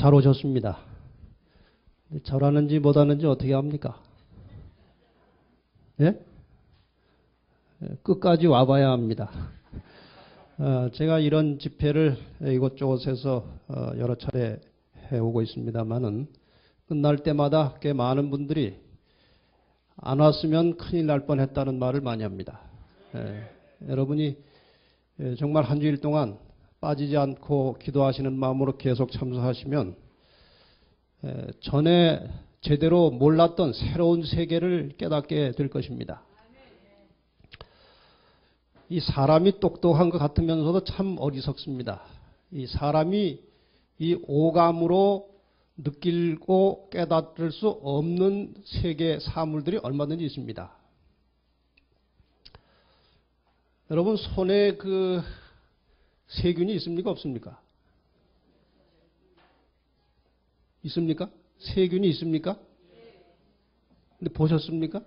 잘 오셨습니다. 잘하는지 못하는지 어떻게 합니까? 예? 끝까지 와봐야 합니다. 제가 이런 집회를 이곳저곳에서 여러 차례 해오고 있습니다만은 끝날 때마다 꽤 많은 분들이 안 왔으면 큰일 날 뻔했다는 말을 많이 합니다. 여러분이 정말 한 주일 동안 빠지지 않고 기도하시는 마음으로 계속 참석하시면 전에 제대로 몰랐던 새로운 세계를 깨닫게 될 것입니다. 이 사람이 똑똑한 것 같으면서도 참 어리석습니다. 이 사람이 이 오감으로 느끼고 깨닫을 수 없는 세계 사물들이 얼마든지 있습니다. 여러분 손에 그 세균이 있습니까? 없습니까? 있습니까? 세균이 있습니까? 근데 보셨습니까?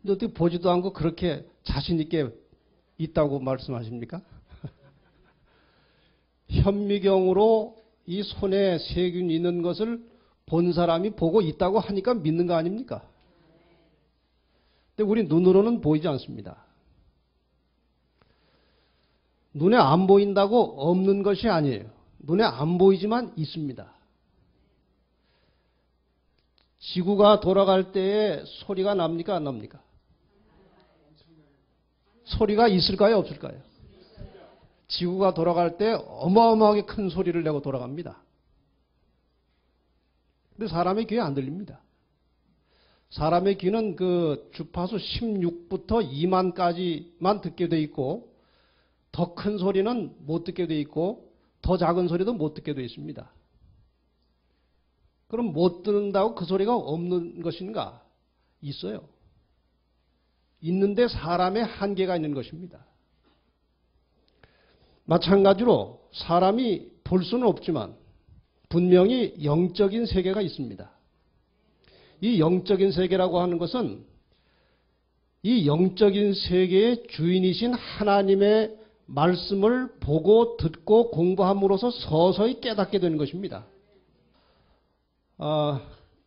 근데 어떻게 보지도 않고 그렇게 자신 있게 있다고 말씀하십니까? 현미경으로 이 손에 세균이 있는 것을 본 사람이 보고 있다고 하니까 믿는 거 아닙니까? 근데 우리 눈으로는 보이지 않습니다. 눈에 안 보인다고 없는 것이 아니에요. 눈에 안 보이지만 있습니다. 지구가 돌아갈 때에 소리가 납니까? 안 납니까? 소리가 있을까요? 없을까요? 지구가 돌아갈 때 어마어마하게 큰 소리를 내고 돌아갑니다. 근데 사람의 귀에 안 들립니다. 사람의 귀는 그 주파수 16부터 2만까지만 듣게 돼 있고 더 큰 소리는 못 듣게 돼 있고 더 작은 소리도 못 듣게 돼 있습니다. 그럼 못 듣는다고 그 소리가 없는 것인가? 있어요. 있는데 사람의 한계가 있는 것입니다. 마찬가지로 사람이 볼 수는 없지만 분명히 영적인 세계가 있습니다. 이 영적인 세계라고 하는 것은 이 영적인 세계의 주인이신 하나님의 말씀을 보고 듣고 공부함으로써 서서히 깨닫게 되는 것입니다.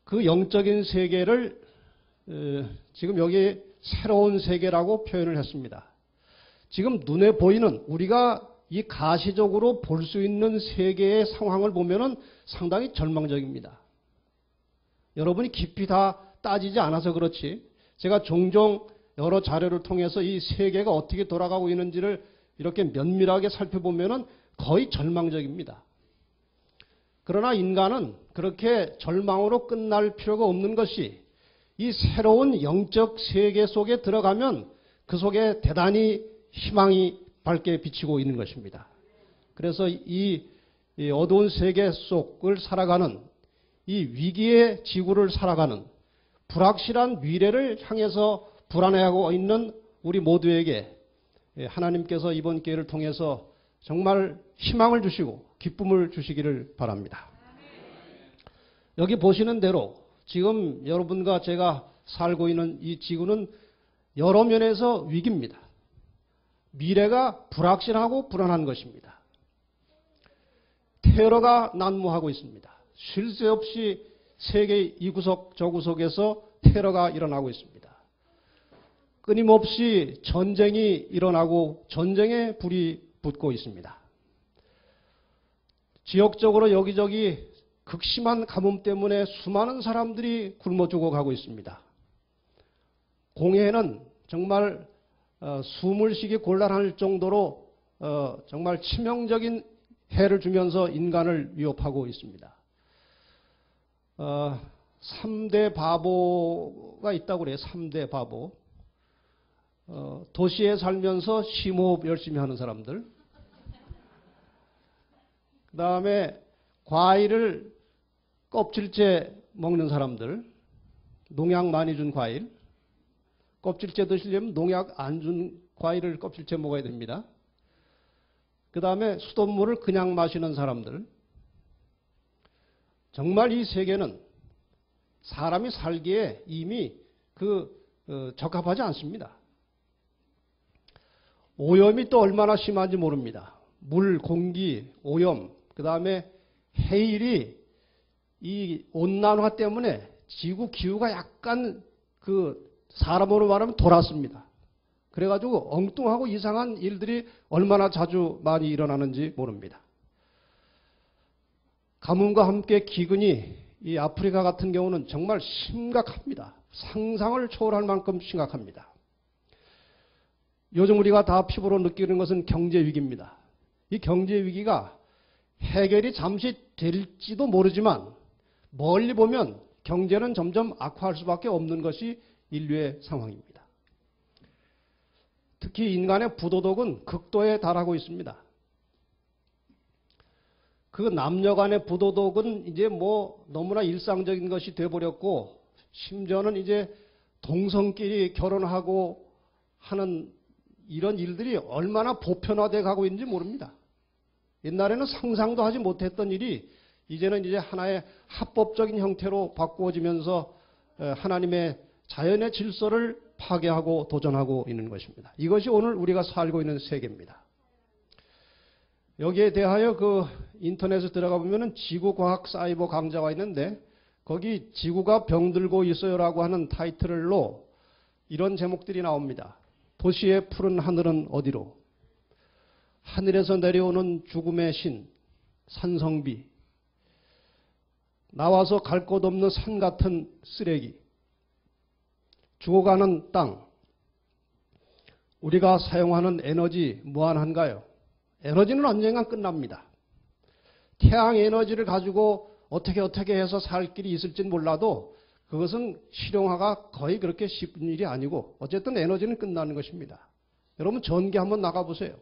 그 영적인 세계를 지금 여기 새로운 세계라고 표현을 했습니다. 지금 눈에 보이는 우리가 이 가시적으로 볼 수 있는 세계의 상황을 보면은 상당히 절망적입니다. 여러분이 깊이 다 따지지 않아서 그렇지 제가 종종 여러 자료를 통해서 이 세계가 어떻게 돌아가고 있는지를 이렇게 면밀하게 살펴보면은 거의 절망적입니다. 그러나 인간은 그렇게 절망으로 끝날 필요가 없는 것이 이 새로운 영적 세계 속에 들어가면 그 속에 대단히 희망이 밝게 비치고 있는 것입니다. 그래서 이 어두운 세계 속을 살아가는 이 위기의 지구를 살아가는 불확실한 미래를 향해서 불안해하고 있는 우리 모두에게 하나님께서 이번 기회를 통해서 정말 희망을 주시고 기쁨을 주시기를 바랍니다. 여기 보시는 대로 지금 여러분과 제가 살고 있는 이 지구는 여러 면에서 위기입니다. 미래가 불확실하고 불안한 것입니다. 테러가 난무하고 있습니다. 쉴 새 없이 세계 이 구석 저 구석에서 테러가 일어나고 있습니다. 끊임없이 전쟁이 일어나고 전쟁에 불이 붙고 있습니다. 지역적으로 여기저기 극심한 가뭄 때문에 수많은 사람들이 굶어 죽어가고 있습니다. 공해는 정말 숨을 쉬기 곤란할 정도로 정말 치명적인 해를 주면서 인간을 위협하고 있습니다. 3대 바보가 있다고 그래요. 3대 바보. 도시에 살면서 심호흡 열심히 하는 사람들. 그 다음에 과일을 껍질째 먹는 사람들. 농약 많이 준 과일. 껍질째 드시려면 농약 안 준 과일을 껍질째 먹어야 됩니다. 그 다음에 수돗물을 그냥 마시는 사람들. 정말 이 세계는 사람이 살기에 이미 적합하지 않습니다. 오염이 또 얼마나 심한지 모릅니다. 물, 공기, 오염, 그 다음에 해일이 이 온난화 때문에 지구 기후가 약간 사람으로 말하면 돌았습니다. 그래가지고 엉뚱하고 이상한 일들이 얼마나 자주 많이 일어나는지 모릅니다. 가뭄과 함께 기근이 이 아프리카 같은 경우는 정말 심각합니다. 상상을 초월할 만큼 심각합니다. 요즘 우리가 다 피부로 느끼는 것은 경제 위기입니다. 이 경제 위기가 해결이 잠시 될지도 모르지만 멀리 보면 경제는 점점 악화할 수밖에 없는 것이 인류의 상황입니다. 특히 인간의 부도덕은 극도에 달하고 있습니다. 그 남녀 간의 부도덕은 이제 너무나 일상적인 것이 되어버렸고, 심지어는 이제 동성끼리 결혼하고 하는 이런 일들이 얼마나 보편화되어 가고 있는지 모릅니다. 옛날에는 상상도 하지 못했던 일이 이제는 이제 하나의 합법적인 형태로 바꾸어지면서 하나님의 자연의 질서를 파괴하고 도전하고 있는 것입니다. 이것이 오늘 우리가 살고 있는 세계입니다. 여기에 대하여 인터넷에 들어가 보면은 지구과학 사이버 강좌가 있는데, 거기 지구가 병들고 있어요라고 하는 타이틀로 이런 제목들이 나옵니다. 도시의 푸른 하늘은 어디로? 하늘에서 내려오는 죽음의 신, 산성비. 나와서 갈 곳 없는 산 같은 쓰레기. 죽어가는 땅. 우리가 사용하는 에너지 무한한가요? 에너지는 언젠간 끝납니다. 태양 에너지를 가지고 어떻게 해서 살 길이 있을지는 몰라도 그것은 실용화가 거의 그렇게 쉽은 일이 아니고 어쨌든 에너지는 끝나는 것입니다. 여러분 전기 한번 나가보세요.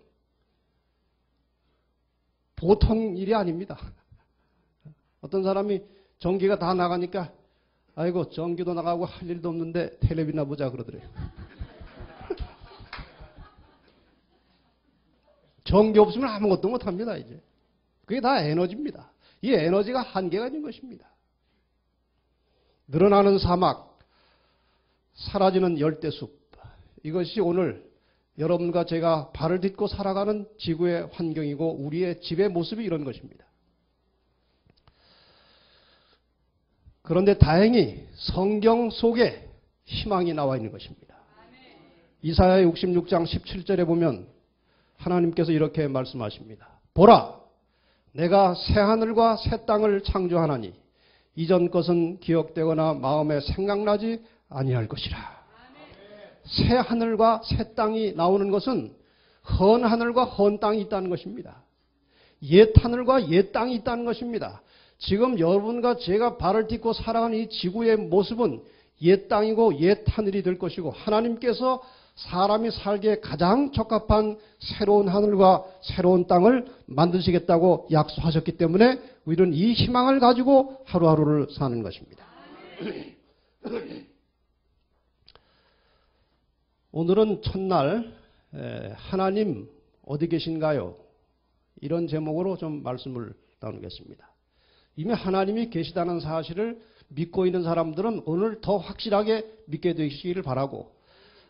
보통 일이 아닙니다. 어떤 사람이 전기가 다 나가니까 아이고 전기도 나가고 할 일도 없는데 텔레비나 보자 그러더래요. 전기 없으면 아무것도 못합니다. 이제 그게 다 에너지입니다. 이 에너지가 한계가 있는 것입니다. 늘어나는 사막, 사라지는 열대숲, 이것이 오늘 여러분과 제가 발을 딛고 살아가는 지구의 환경이고 우리의 집의 모습이 이런 것입니다. 그런데 다행히 성경 속에 희망이 나와 있는 것입니다. 이사야 66장 17절에 보면 하나님께서 이렇게 말씀하십니다. 보라, 내가 새하늘과 새 땅을 창조하나니 이전 것은 기억되거나 마음에 생각나지 아니할 것이라. 새 하늘과 새 땅이 나오는 것은 헌 하늘과 헌 땅이 있다는 것입니다. 옛 하늘과 옛 땅이 있다는 것입니다. 지금 여러분과 제가 발을 딛고 살아가는 이 지구의 모습은 옛 땅이고 옛 하늘이 될 것이고 하나님께서 사람이 살기에 가장 적합한 새로운 하늘과 새로운 땅을 만드시겠다고 약속하셨기 때문에 우리는 이 희망을 가지고 하루하루를 사는 것입니다. 오늘은 첫날 하나님 어디 계신가요? 이런 제목으로 좀 말씀을 나누겠습니다. 이미 하나님이 계시다는 사실을 믿고 있는 사람들은 오늘 더 확실하게 믿게 되시기를 바라고,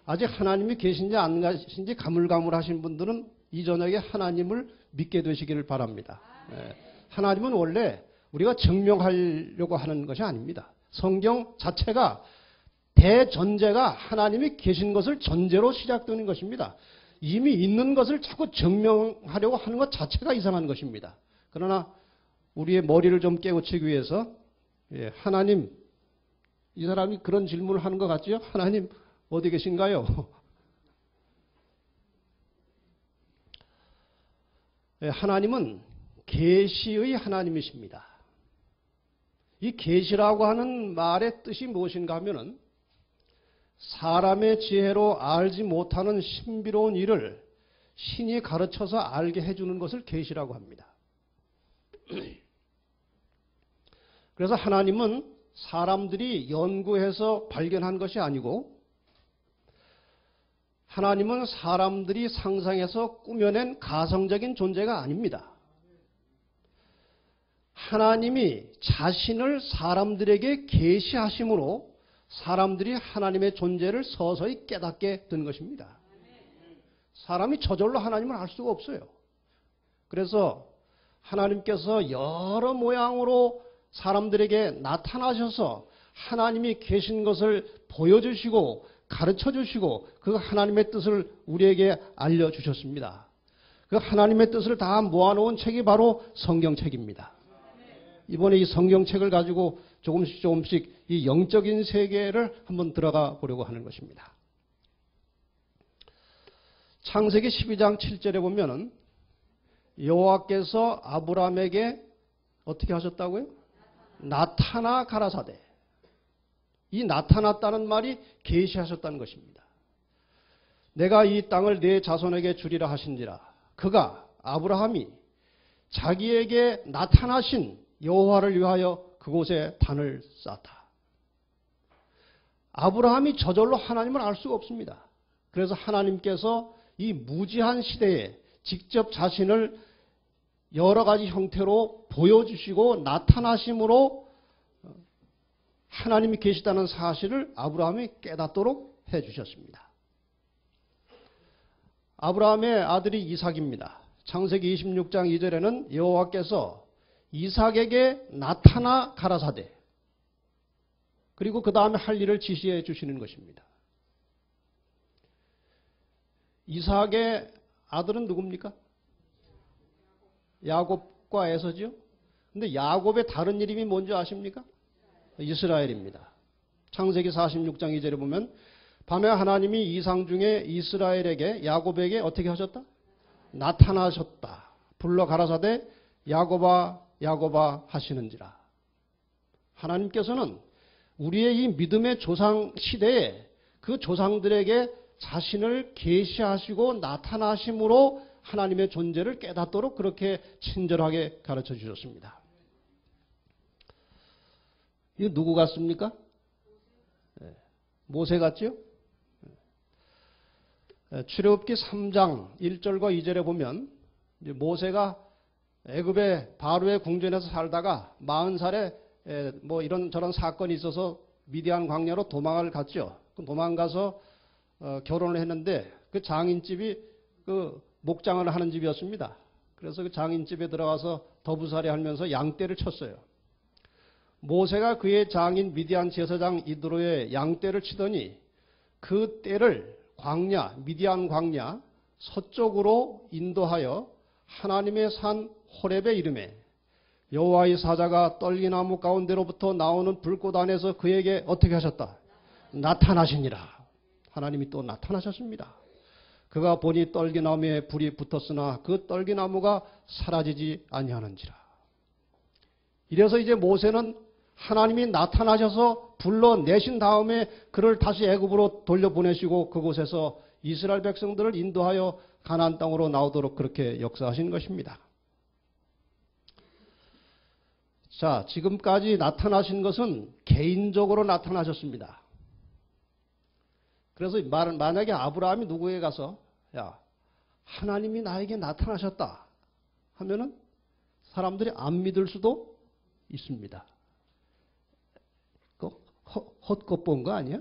아직 하나님이 계신지 안 계신지 가물가물하신 분들은 이 저녁에 하나님을 믿게 되시기를 바랍니다. 하나님은 원래 우리가 증명하려고 하는 것이 아닙니다. 성경 자체가 대전제가 하나님이 계신 것을 전제로 시작되는 것입니다. 이미 있는 것을 자꾸 증명하려고 하는 것 자체가 이상한 것입니다. 그러나 우리의 머리를 좀 깨우치기 위해서 하나님, 이 사람이 그런 질문을 하는 것 같죠? 하나님 어디 계신가요? 하나님은 계시의 하나님이십니다. 이 계시라고 하는 말의 뜻이 무엇인가 하면은 사람의 지혜로 알지 못하는 신비로운 일을 신이 가르쳐서 알게 해주는 것을 계시라고 합니다. 그래서 하나님은 사람들이 연구해서 발견한 것이 아니고 하나님은 사람들이 상상해서 꾸며낸 가성적인 존재가 아닙니다. 하나님이 자신을 사람들에게 계시하심으로 사람들이 하나님의 존재를 서서히 깨닫게 된 것입니다. 사람이 저절로 하나님을 알 수가 없어요. 그래서 하나님께서 여러 모양으로 사람들에게 나타나셔서 하나님이 계신 것을 보여주시고 가르쳐주시고 그 하나님의 뜻을 우리에게 알려주셨습니다. 그 하나님의 뜻을 다 모아놓은 책이 바로 성경책입니다. 이번에 이 성경책을 가지고 조금씩 이 영적인 세계를 한번 들어가 보려고 하는 것입니다. 창세기 12장 7절에 보면은 여호와께서 아브라함에게 어떻게 하셨다고요? 나타나 가라사대. 이 나타났다는 말이 계시하셨다는 것입니다. 내가 이 땅을 내 자손에게 주리라 하신지라. 그가 아브라함이 자기에게 나타나신 여호와를 위하여 그곳에 단을 쌓았다. 아브라함이 저절로 하나님을 알 수가 없습니다. 그래서 하나님께서 이 무지한 시대에 직접 자신을 여러 가지 형태로 보여주시고 나타나심으로 하나님이 계시다는 사실을 아브라함이 깨닫도록 해주셨습니다. 아브라함의 아들이 이삭입니다. 창세기 26장 2절에는 여호와께서 이삭에게 나타나 가라사대. 그리고 그 다음에 할 일을 지시해 주시는 것입니다. 이삭의 아들은 누굽니까? 야곱과 에서지요. 근데 야곱의 다른 이름이 뭔지 아십니까? 이스라엘입니다. 창세기 46장 2절에 보면 밤에 하나님이 이상 중에 이스라엘에게 야곱에게 어떻게 하셨다? 나타나셨다. 불러 가라사대 야곱아 야곱아 하시는지라. 하나님께서는 우리의 이 믿음의 조상 시대에 그 조상들에게 자신을 계시하시고 나타나심으로 하나님의 존재를 깨닫도록 그렇게 친절하게 가르쳐 주셨습니다. 이거 누구 같습니까? 모세 같죠? 출애굽기 3장 1절과 2절에 보면 모세가 애굽의 바로의 궁전에서 살다가 40살에 뭐 이런저런 사건이 있어서 미디안 광야로 도망을 갔죠. 도망가서 결혼을 했는데 그 장인집이 그 목장을 하는 집이었습니다. 그래서 그 장인집에 들어가서 더부살이 하면서 양떼를 쳤어요. 모세가 그의 장인 미디안 제사장 이드로의 양떼를 치더니 그 떼를 광야, 미디안 광야 서쪽으로 인도하여 하나님의 산 호렙의 이름에 여호와의 사자가 떨기나무 가운데로부터 나오는 불꽃 안에서 그에게 어떻게 하셨다? 나타나시니라. 하나님이 또 나타나셨습니다. 그가 보니 떨기나무에 불이 붙었으나 그 떨기나무가 사라지지 아니하는지라. 이래서 이제 모세는 하나님이 나타나셔서 불러내신 다음에 그를 다시 애굽으로 돌려보내시고 그곳에서 이스라엘 백성들을 인도하여 가나안 땅으로 나오도록 그렇게 역사하신 것입니다. 자, 지금까지 나타나신 것은 개인적으로 나타나셨습니다. 그래서 만약에 아브라함이 누구에게 가서 야, 하나님이 나에게 나타나셨다 하면은 사람들이 안 믿을 수도 있습니다. 헛것 본 거 아니야?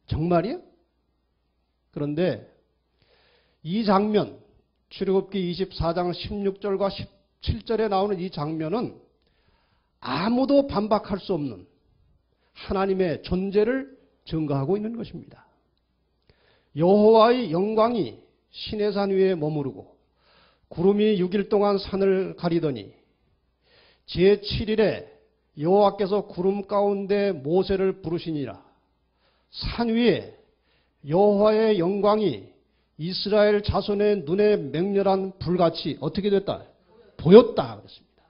정말이야? 그런데 이 장면, 출애굽기 24장 16절과 17절에 나오는 이 장면은 아무도 반박할 수 없는 하나님의 존재를 증거하고 있는 것입니다. 여호와의 영광이 시내산 위에 머무르고 구름이 6일 동안 산을 가리더니 제7일에 여호와께서 구름 가운데 모세를 부르시니라. 산 위에 여호와의 영광이 이스라엘 자손의 눈에 맹렬한 불같이 어떻게 됐다? 보였다 그랬습니다.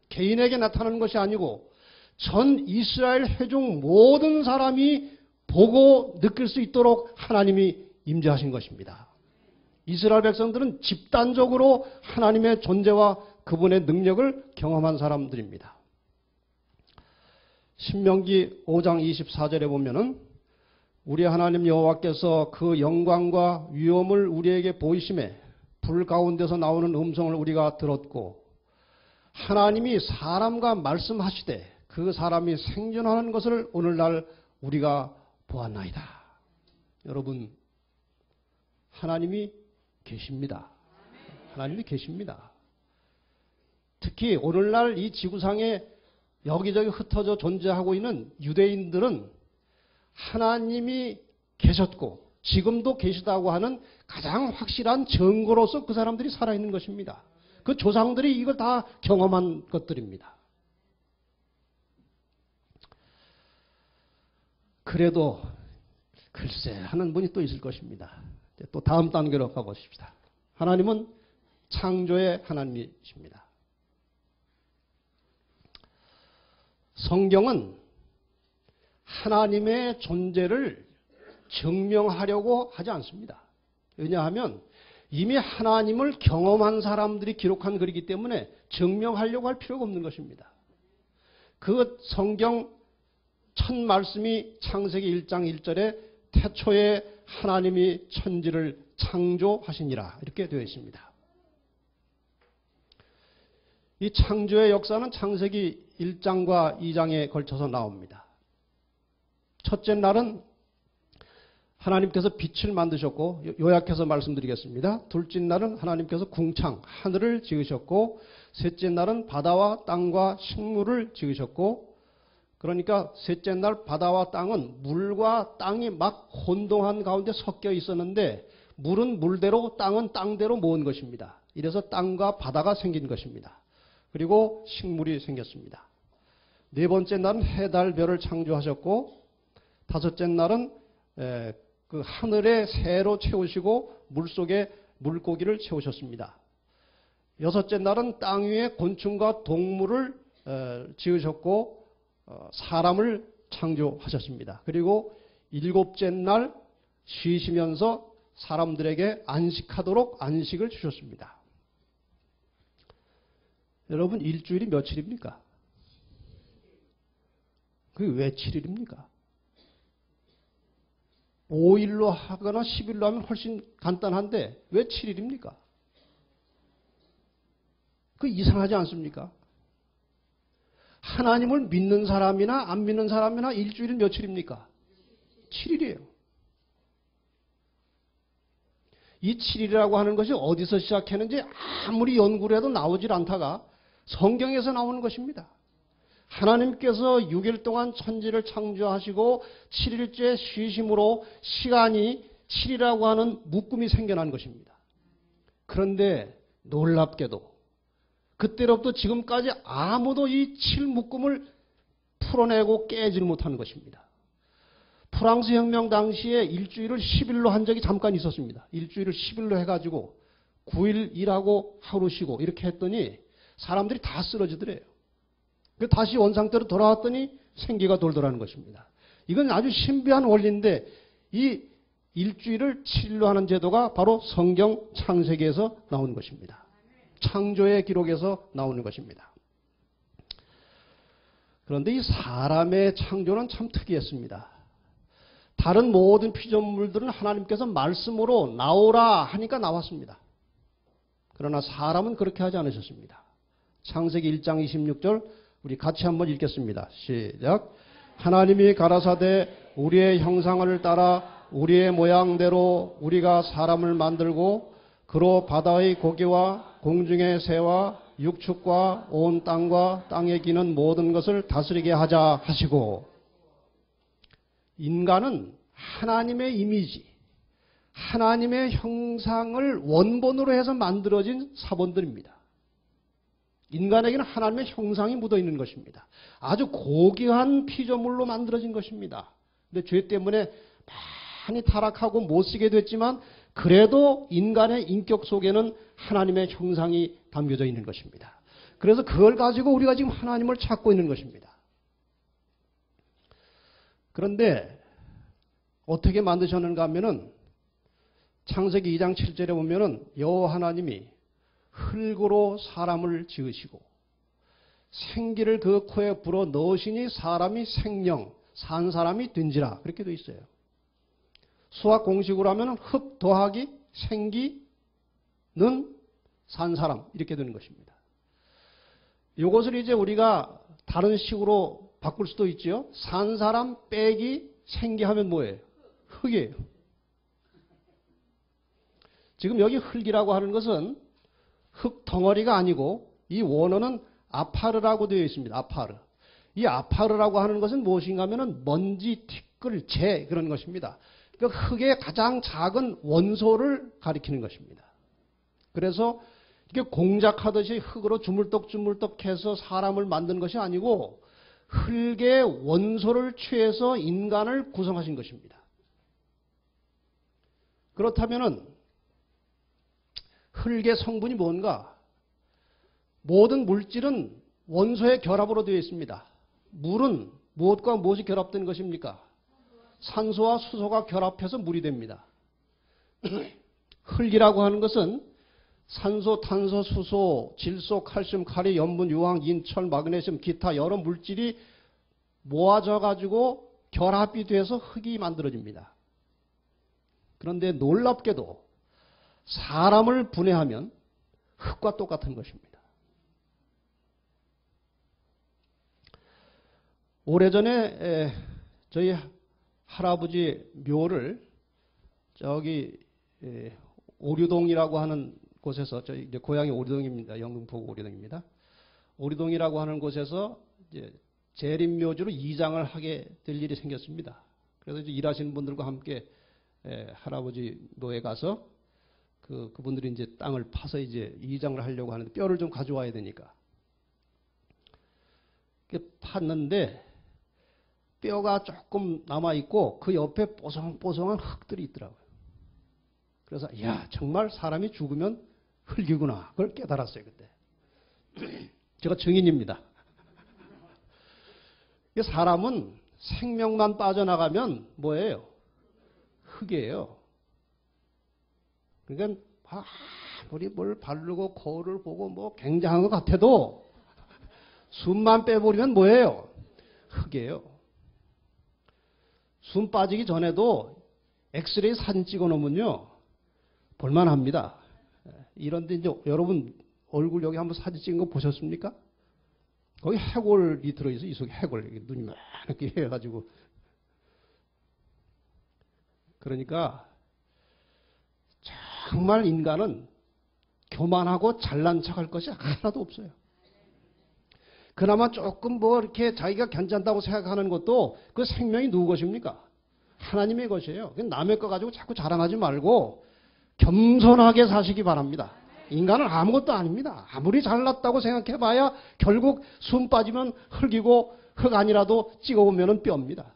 개인에게 나타나는 것이 아니고 전 이스라엘 회중 모든 사람이 보고 느낄 수 있도록 하나님이 임재하신 것입니다. 이스라엘 백성들은 집단적으로 하나님의 존재와 그분의 능력을 경험한 사람들입니다. 신명기 5장 24절에 보면은 우리 하나님 여호와께서 그 영광과 위엄을 우리에게 보이심에 불 가운데서 나오는 음성을 우리가 들었고 하나님이 사람과 말씀하시되 그 사람이 생존하는 것을 오늘날 우리가 보았나이다. 여러분, 하나님이 계십니다. 하나님이 계십니다. 특히 오늘날 이 지구상에 여기저기 흩어져 존재하고 있는 유대인들은 하나님이 계셨고 지금도 계시다고 하는 가장 확실한 증거로서 그 사람들이 살아있는 것입니다. 그 조상들이 이걸 다 경험한 것들입니다. 그래도 글쎄 하는 분이 또 있을 것입니다. 또 다음 단계로 가보십시다. 하나님은 창조의 하나님이십니다. 성경은 하나님의 존재를 증명하려고 하지 않습니다. 왜냐하면 이미 하나님을 경험한 사람들이 기록한 글이기 때문에 증명하려고 할 필요가 없는 것입니다. 그 성경 첫 말씀이 창세기 1장 1절에 태초에 하나님이 천지를 창조하시니라 이렇게 되어 있습니다. 이 창조의 역사는 창세기 1장과 2장에 걸쳐서 나옵니다. 첫째 날은 하나님께서 빛을 만드셨고 요약해서 말씀드리겠습니다. 둘째 날은 하나님께서 궁창 하늘을 지으셨고 셋째 날은 바다와 땅과 식물을 지으셨고 그러니까 셋째 날 바다와 땅은 물과 땅이 막 혼동한 가운데 섞여 있었는데 물은 물대로 땅은 땅대로 모은 것입니다. 이래서 땅과 바다가 생긴 것입니다. 그리고 식물이 생겼습니다. 네 번째 날은 해, 달, 별을 창조하셨고 다섯째 날은 그 하늘에 새로 채우시고 물속에 물고기를 채우셨습니다. 여섯째 날은 땅 위에 곤충과 동물을 지으셨고 사람을 창조하셨습니다. 그리고 일곱째 날 쉬시면서 사람들에게 안식하도록 안식을 주셨습니다. 여러분 일주일이 며칠입니까? 그게 왜 7일입니까? 5일로 하거나 10일로 하면 훨씬 간단한데 왜 7일입니까? 그 이상하지 않습니까? 하나님을 믿는 사람이나 안 믿는 사람이나 일주일은 며칠입니까? 7일이에요. 이 7일이라고 하는 것이 어디서 시작했는지 아무리 연구를 해도 나오질 않다가 성경에서 나오는 것입니다. 하나님께서 6일 동안 천지를 창조하시고 7일째 쉬심으로 시간이 7이라고 하는 묶음이 생겨난 것입니다. 그런데 놀랍게도 그때로부터 지금까지 아무도 이 7묶음을 풀어내고 깨지를 못하는 것입니다. 프랑스 혁명 당시에 일주일을 10일로 한 적이 잠깐 있었습니다. 일주일을 10일로 해가지고 9일 일하고 하루 쉬고 이렇게 했더니 사람들이 다 쓰러지더래요. 다시 원상태로 돌아왔더니 생기가 돌더라는 것입니다. 이건 아주 신비한 원리인데 이 일주일을 7일로 하는 제도가 바로 성경 창세기에서 나온 것입니다. 창조의 기록에서 나오는 것입니다. 그런데 이 사람의 창조는 참 특이했습니다. 다른 모든 피조물들은 하나님께서 말씀으로 나오라 하니까 나왔습니다. 그러나 사람은 그렇게 하지 않으셨습니다. 창세기 1장 26절 우리 같이 한번 읽겠습니다. 시작. 하나님이 가라사대 우리의 형상을 따라 우리의 모양대로 우리가 사람을 만들고 그로 바다의 고기와 공중의 새와 육축과 온 땅과 땅에 기는 모든 것을 다스리게 하자 하시고 인간은 하나님의 이미지, 하나님의 형상을 원본으로 해서 만들어진 사본들입니다. 인간에게는 하나님의 형상이 묻어 있는 것입니다. 아주 고귀한 피조물로 만들어진 것입니다. 근데 죄 때문에 많이 타락하고 못쓰게 됐지만 그래도 인간의 인격 속에는 하나님의 형상이 담겨져 있는 것입니다. 그래서 그걸 가지고 우리가 지금 하나님을 찾고 있는 것입니다. 그런데 어떻게 만드셨는가 하면은 창세기 2장 7절에 보면은 여호와 하나님이 흙으로 사람을 지으시고 생기를 그 코에 불어 넣으시니 사람이 생령 산 사람이 된지라 그렇게 되어 있어요. 수학 공식으로 하면 흙 더하기 생기는 산 사람 이렇게 되는 것입니다. 이것을 이제 우리가 다른 식으로 바꿀 수도 있죠. 산 사람 빼기 생기하면 뭐예요? 흙이에요. 지금 여기 흙이라고 하는 것은 흙 덩어리가 아니고 이 원어는 아파르라고 되어 있습니다. 아파르. 이 아파르라고 하는 것은 무엇인가 하면은 먼지, 티끌, 재 그런 것입니다. 그러니까 흙의 가장 작은 원소를 가리키는 것입니다. 그래서 이게 공작하듯이 흙으로 주물떡주물떡 해서 사람을 만든 것이 아니고 흙의 원소를 취해서 인간을 구성하신 것입니다. 그렇다면은 흙의 성분이 뭔가? 모든 물질은 원소의 결합으로 되어 있습니다. 물은 무엇과 무엇이 결합된 것입니까? 산소와 수소가 결합해서 물이 됩니다. 흙이라고 하는 것은 산소, 탄소, 수소, 질소, 칼슘, 카리, 염분, 유황, 인, 철, 마그네슘, 기타 여러 물질이 모아져 가지고 결합이 돼서 흙이 만들어집니다. 그런데 놀랍게도 사람을 분해하면 흙과 똑같은 것입니다. 오래전에 저희 할아버지 묘를 저기 오류동이라고 하는 곳에서, 저희 이제 고향이 오류동입니다. 영등포구 오류동입니다. 오류동이라고 하는 곳에서 이제 재림묘지로 이장을 하게 될 일이 생겼습니다. 그래서 이제 일하시는 분들과 함께 할아버지 묘에 가서 그분들이 이제 땅을 파서 이제 이장을 하려고 하는데 뼈를 좀 가져와야 되니까. 팠는데 뼈가 조금 남아있고 그 옆에 뽀송뽀송한 흙들이 있더라고요. 그래서 야 정말 사람이 죽으면 흙이구나. 그걸 깨달았어요 그때. 제가 증인입니다. 사람은 생명만 빠져나가면 뭐예요? 흙이에요. 그러니까 아무리 뭘 바르고 거울을 보고 뭐 굉장한 것 같아도 숨만 빼버리면 뭐예요? 흙이에요. 숨 빠지기 전에도 엑스레이 사진 찍어 놓으면요 볼만합니다. 이런데 이제 여러분 얼굴 여기 한번 사진 찍은 거 보셨습니까? 거기 해골이 들어있어요. 이 속에 해골. 눈이 이렇게 해가지고. 그러니까 정말 인간은 교만하고 잘난 척할 것이 하나도 없어요. 그나마 조금 뭐 이렇게 자기가 괜찮다고 생각하는 것도 그 생명이 누구 것입니까? 하나님의 것이에요. 남의 거 가지고 자꾸 자랑하지 말고 겸손하게 사시기 바랍니다. 인간은 아무것도 아닙니다. 아무리 잘났다고 생각해봐야 결국 숨 빠지면 흙이고 흙 아니라도 찍어보면 뼈입니다.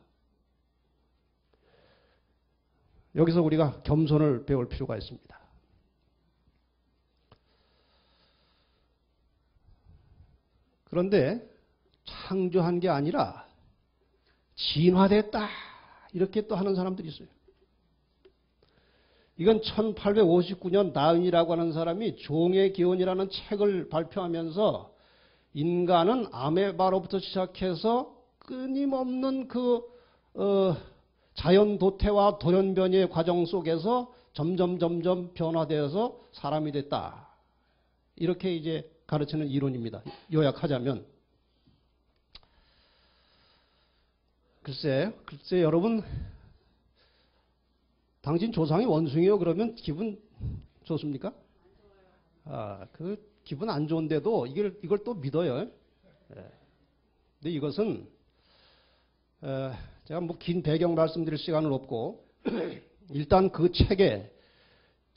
여기서 우리가 겸손을 배울 필요가 있습니다. 그런데 창조한 게 아니라 진화됐다 이렇게 또 하는 사람들이 있어요. 이건 1859년 나은이라고 하는 사람이 종의 기원이라는 책을 발표하면서 인간은 아메바로부터 시작해서 끊임없는 자연 도태와 돌연변이의 과정 속에서 점점 변화되어서 사람이 됐다. 이렇게 이제 가르치는 이론입니다. 요약하자면. 글쎄 여러분, 당신 조상이 원숭이요 그러면 기분 좋습니까? 그 기분 안 좋은데도 이걸 또 믿어요. 근데 이것은 제가 뭐 긴 배경 말씀드릴 시간은 없고 일단 그 책에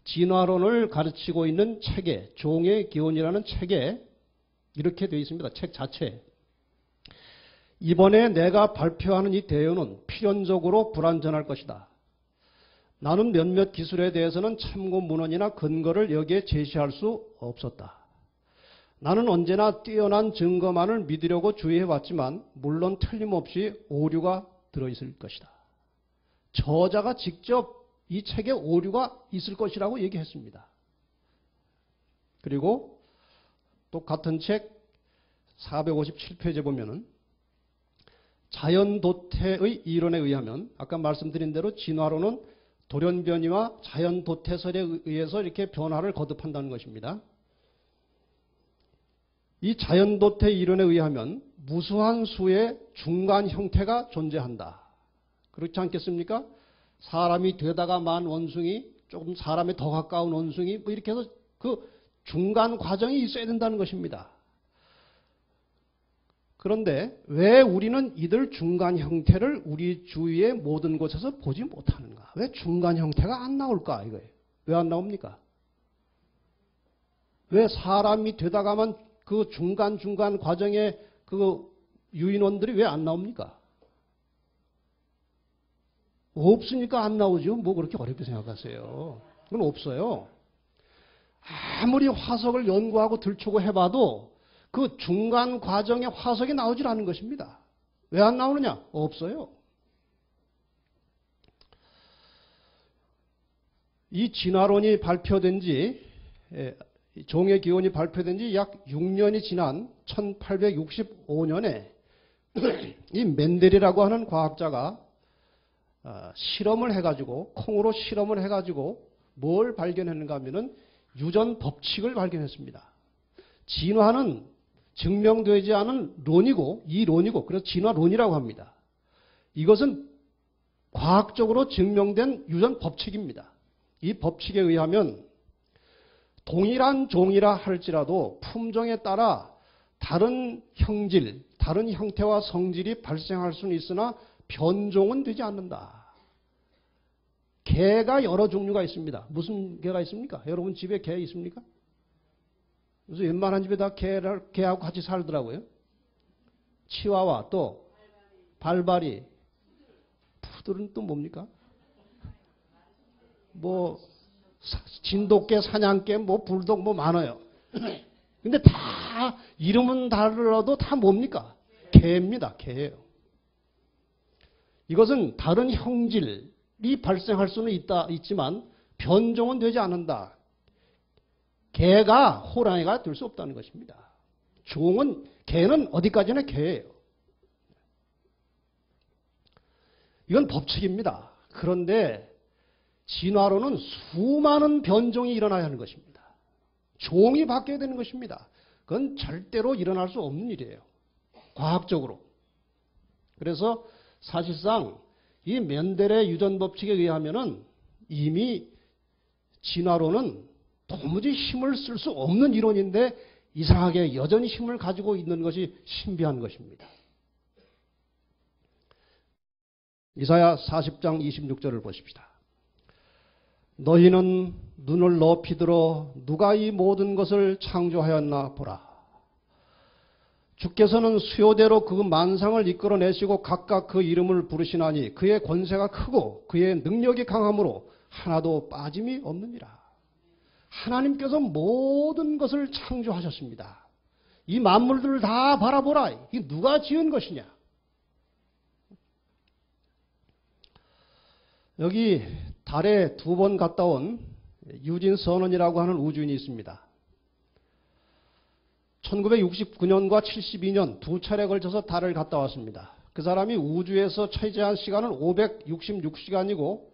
진화론을 가르치고 있는 책에 종의 기원이라는 책에 이렇게 되어 있습니다. 책 자체에. 이번에 내가 발표하는 이 대요는 필연적으로 불완전할 것이다. 나는 몇몇 기술에 대해서는 참고 문헌이나 근거를 여기에 제시할 수 없었다. 나는 언제나 뛰어난 증거만을 믿으려고 주의해왔지만 물론 틀림없이 오류가 들어있을 것이다. 저자가 직접 이 책에 오류가 있을 것이라고 얘기했습니다. 그리고 또 같은 책 457페이지에 보면은 자연도태의 이론에 의하면 아까 말씀드린 대로 진화론은 돌연변이와 자연도태설에 의해서 이렇게 변화를 거듭한다는 것입니다. 이 자연도태 이론에 의하면 무수한 수의 중간 형태가 존재한다. 그렇지 않겠습니까? 사람이 되다가 만 원숭이, 조금 사람에 더 가까운 원숭이, 뭐 이렇게 해서 그 중간 과정이 있어야 된다는 것입니다. 그런데 왜 우리는 이들 중간 형태를 우리 주위의 모든 곳에서 보지 못하는가? 왜 중간 형태가 안 나올까? 이거예요. 왜 안 나옵니까? 왜 사람이 되다가만 그 중간 과정에 그 유인원들이 왜 안 나옵니까? 없으니까 안 나오죠. 뭐 그렇게 어렵게 생각하세요. 그건 없어요. 아무리 화석을 연구하고 들추고 해봐도 그 중간 과정에 화석이 나오질 않는 것입니다. 왜 안 나오느냐? 없어요. 이 진화론이 발표된 지, 종의 기원이 발표된 지 약 6년이 지난 1865년에 이 멘델이라고 하는 과학자가 실험을 해가지고, 콩으로 실험을 해가지고 뭘 발견했는가 하면은 유전 법칙을 발견했습니다. 진화는 증명되지 않은 론이고, 이론이고, 그래서 진화론이라고 합니다. 이것은 과학적으로 증명된 유전 법칙입니다. 이 법칙에 의하면 동일한 종이라 할지라도 품종에 따라 다른 형질, 다른 형태와 성질이 발생할 수는 있으나 변종은 되지 않는다. 개가 여러 종류가 있습니다. 무슨 개가 있습니까? 여러분 집에 개 있습니까? 그래서 웬만한 집에 다 개하고 같이 살더라고요. 치와와 또 발바리. 푸들은 또 뭡니까? 뭐 진돗개, 사냥개, 뭐 불독 뭐 많아요. 근데 다 이름은 다르더라도 다 뭡니까? 개입니다. 개예요. 이것은 다른 형질이 발생할 수는 있지만 변종은 되지 않는다. 개가 호랑이가 될 수 없다는 것입니다. 개는 어디까지나 개예요. 이건 법칙입니다. 그런데 진화론은 수많은 변종이 일어나야 하는 것입니다. 종이 바뀌어야 되는 것입니다. 그건 절대로 일어날 수 없는 일이에요. 과학적으로. 그래서 사실상 이 멘델의 유전 법칙에 의하면은 이미 진화론은 도무지 힘을 쓸 수 없는 이론인데 이상하게 여전히 힘을 가지고 있는 것이 신비한 것입니다. 이사야 40장 26절을 보십시다. 너희는 눈을 높이 들어 누가 이 모든 것을 창조하였나 보라. 주께서는 수요대로 그 만상을 이끌어내시고 각각 그 이름을 부르시나니 그의 권세가 크고 그의 능력이 강함으로 하나도 빠짐이 없느니라. 하나님께서 모든 것을 창조하셨습니다. 이 만물들을 다 바라보라. 이 누가 지은 것이냐? 여기 달에 2번 갔다 온 유진 선원이라고 하는 우주인이 있습니다. 1969년과 72년 2차례 걸쳐서 달을 갔다 왔습니다. 그 사람이 우주에서 차지한 시간은 566시간이고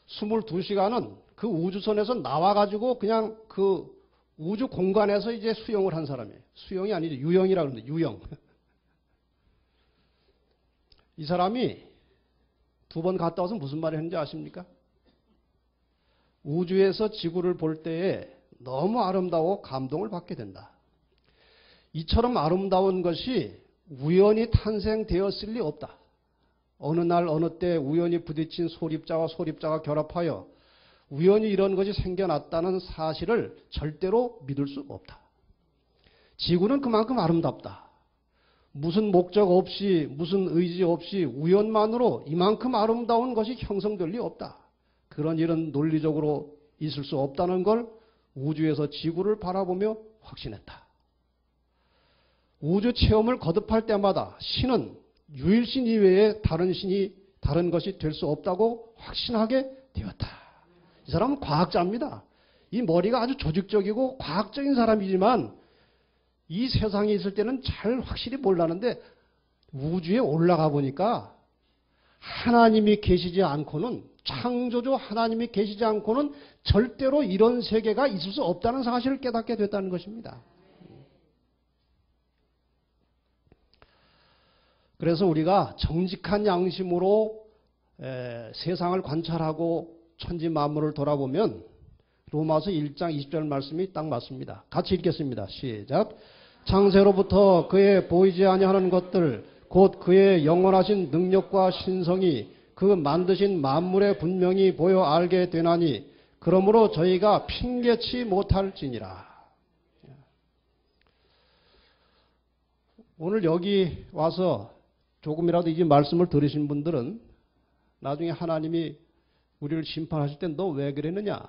22시간은 그 우주선에서 나와가지고 그냥 그 우주 공간에서 이제 수영을 한 사람이에요. 수영이 아니죠. 유영이라고 그러는데 유영. 이 사람이 2번 갔다 와서 무슨 말을 했는지 아십니까? 우주에서 지구를 볼 때에 너무 아름다워 감동을 받게 된다. 이처럼 아름다운 것이 우연히 탄생되었을 리 없다. 어느 날 어느 때 우연히 부딪힌 소립자와 소립자가 결합하여 우연히 이런 것이 생겨났다는 사실을 절대로 믿을 수 없다. 지구는 그만큼 아름답다. 무슨 목적 없이 무슨 의지 없이 우연만으로 이만큼 아름다운 것이 형성될 리 없다. 그런 일은 논리적으로 있을 수 없다는 걸 우주에서 지구를 바라보며 확신했다. 우주 체험을 거듭할 때마다 신은 유일신 이외에 다른 것이 될 수 없다고 확신하게 되었다. 이 사람은 과학자입니다. 이 머리가 아주 조직적이고 과학적인 사람이지만 이 세상에 있을 때는 잘 확실히 몰랐는데 우주에 올라가 보니까 하나님이 계시지 않고는 창조주 하나님이 계시지 않고는 절대로 이런 세계가 있을 수 없다는 사실을 깨닫게 됐다는 것입니다. 그래서 우리가 정직한 양심으로 세상을 관찰하고 천지 만물을 돌아보면 로마서 1장 20절 말씀이 딱 맞습니다. 같이 읽겠습니다. 시작. 창세로부터 그의 보이지 아니하는 것들 곧 그의 영원하신 능력과 신성이 그 만드신 만물에 분명히 보여 알게 되나니 그러므로 저희가 핑계치 못할지니라. 오늘 여기 와서 조금이라도 이 말씀을 들으신 분들은 나중에 하나님이 우리를 심판하실 때 너 왜 그랬느냐?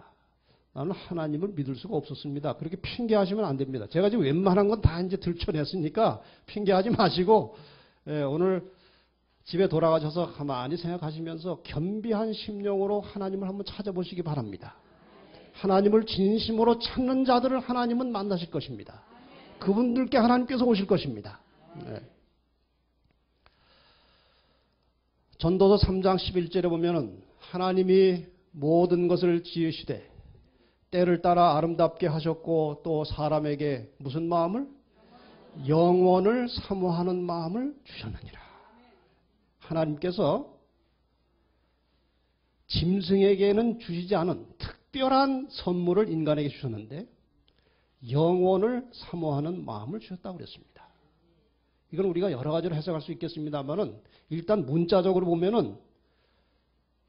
나는 하나님을 믿을 수가 없었습니다. 그렇게 핑계하시면 안 됩니다. 제가 지금 웬만한 건 다 이제 들춰냈으니까 핑계하지 마시고 오늘 집에 돌아가셔서 가만히 생각하시면서 겸비한 심령으로 하나님을 한번 찾아보시기 바랍니다. 하나님을 진심으로 찾는 자들을 하나님은 만나실 것입니다. 그분들께 하나님께서 오실 것입니다. 전도서 3장 11절에 보면은 하나님이 모든 것을 지으시되 때를 따라 아름답게 하셨고 또 사람에게 무슨 마음을? 영원을 사모하는 마음을 주셨느니라. 하나님께서 짐승에게는 주시지 않은 특별한 선물을 인간에게 주셨는데 영원을 사모하는 마음을 주셨다고 그랬습니다. 이건 우리가 여러 가지로 해석할 수 있겠습니다만은 일단 문자적으로 보면은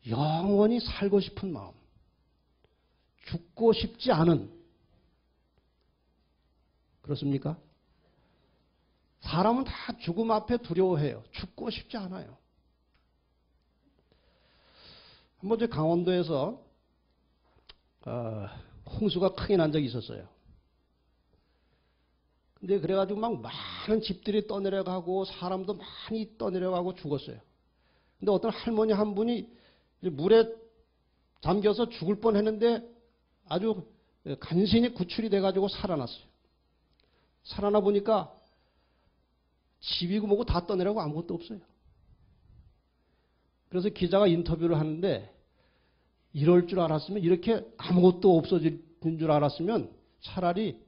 영원히 살고 싶은 마음, 죽고 싶지 않은, 그렇습니까? 사람은 다 죽음 앞에 두려워해요. 죽고 싶지 않아요. 한번 저 강원도에서 홍수가 크게 난 적이 있었어요. 근데 그래가지고 막 많은 집들이 떠내려가고 사람도 많이 떠내려가고 죽었어요. 근데 어떤 할머니 한 분이 물에 잠겨서 죽을 뻔했는데 아주 간신히 구출이 돼가지고 살아났어요. 살아나 보니까 집이고 뭐고 다 떠내려가고 아무것도 없어요. 그래서 기자가 인터뷰를 하는데 이럴 줄 알았으면, 이렇게 아무것도 없어진 줄 알았으면 차라리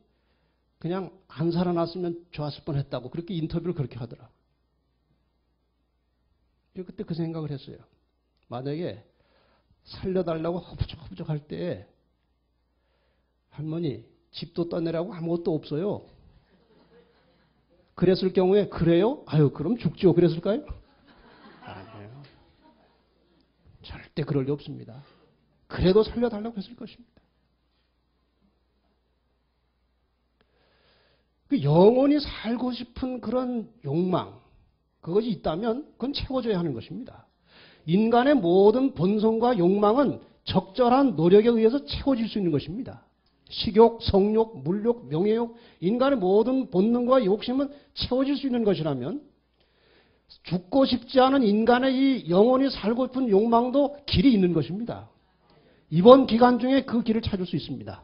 그냥 안 살아났으면 좋았을 뻔했다고 그렇게 인터뷰를 그렇게 하더라고요. 그때 그 생각을 했어요. 만약에 살려달라고 허부적허부적 할 때 할머니 집도 떠내라고 아무것도 없어요. 그랬을 경우에 그래요? 아유 그럼 죽죠. 그랬을까요? 아니에요. 절대 그럴 리 없습니다. 그래도 살려달라고 했을 것입니다. 그 영원히 살고 싶은 그런 욕망, 그것이 있다면 그건 채워줘야 하는 것입니다. 인간의 모든 본성과 욕망은 적절한 노력에 의해서 채워질 수 있는 것입니다. 식욕, 성욕, 물욕, 명예욕, 인간의 모든 본능과 욕심은 채워질 수 있는 것이라면 죽고 싶지 않은 인간의 이 영원히 살고 싶은 욕망도 길이 있는 것입니다. 이번 기간 중에 그 길을 찾을 수 있습니다.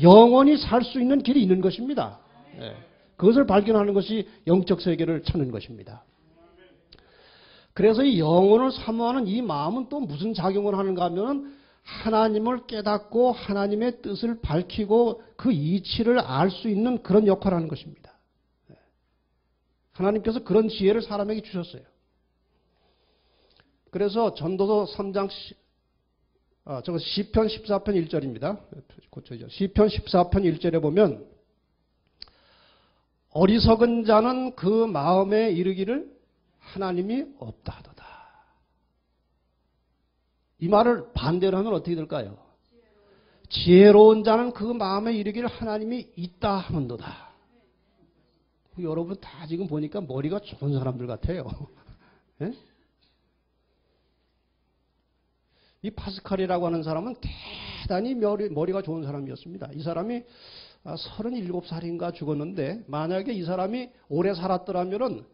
영원히 살 수 있는 길이 있는 것입니다. 그것을 발견하는 것이 영적 세계를 찾는 것입니다. 그래서 이 영혼을 사모하는 이 마음은 또 무슨 작용을 하는가 하면 하나님을 깨닫고 하나님의 뜻을 밝히고 그 이치를 알 수 있는 그런 역할을 하는 것입니다. 하나님께서 그런 지혜를 사람에게 주셨어요. 그래서 전도서 3장 시편 14편 1절입니다. 시편 14편 1절에 보면 어리석은 자는 그 마음에 이르기를 하나님이 없다 하도다. 이 말을 반대로 하면 어떻게 될까요? 지혜로운 자는 그 마음에 이르기를 하나님이 있다 하는도다. 여러분 다 지금 보니까 머리가 좋은 사람들 같아요. 네? 이 파스칼이라고 하는 사람은 대단히 머리가 좋은 사람이었습니다. 이 사람이 37살인가 죽었는데 만약에 이 사람이 오래 살았더라면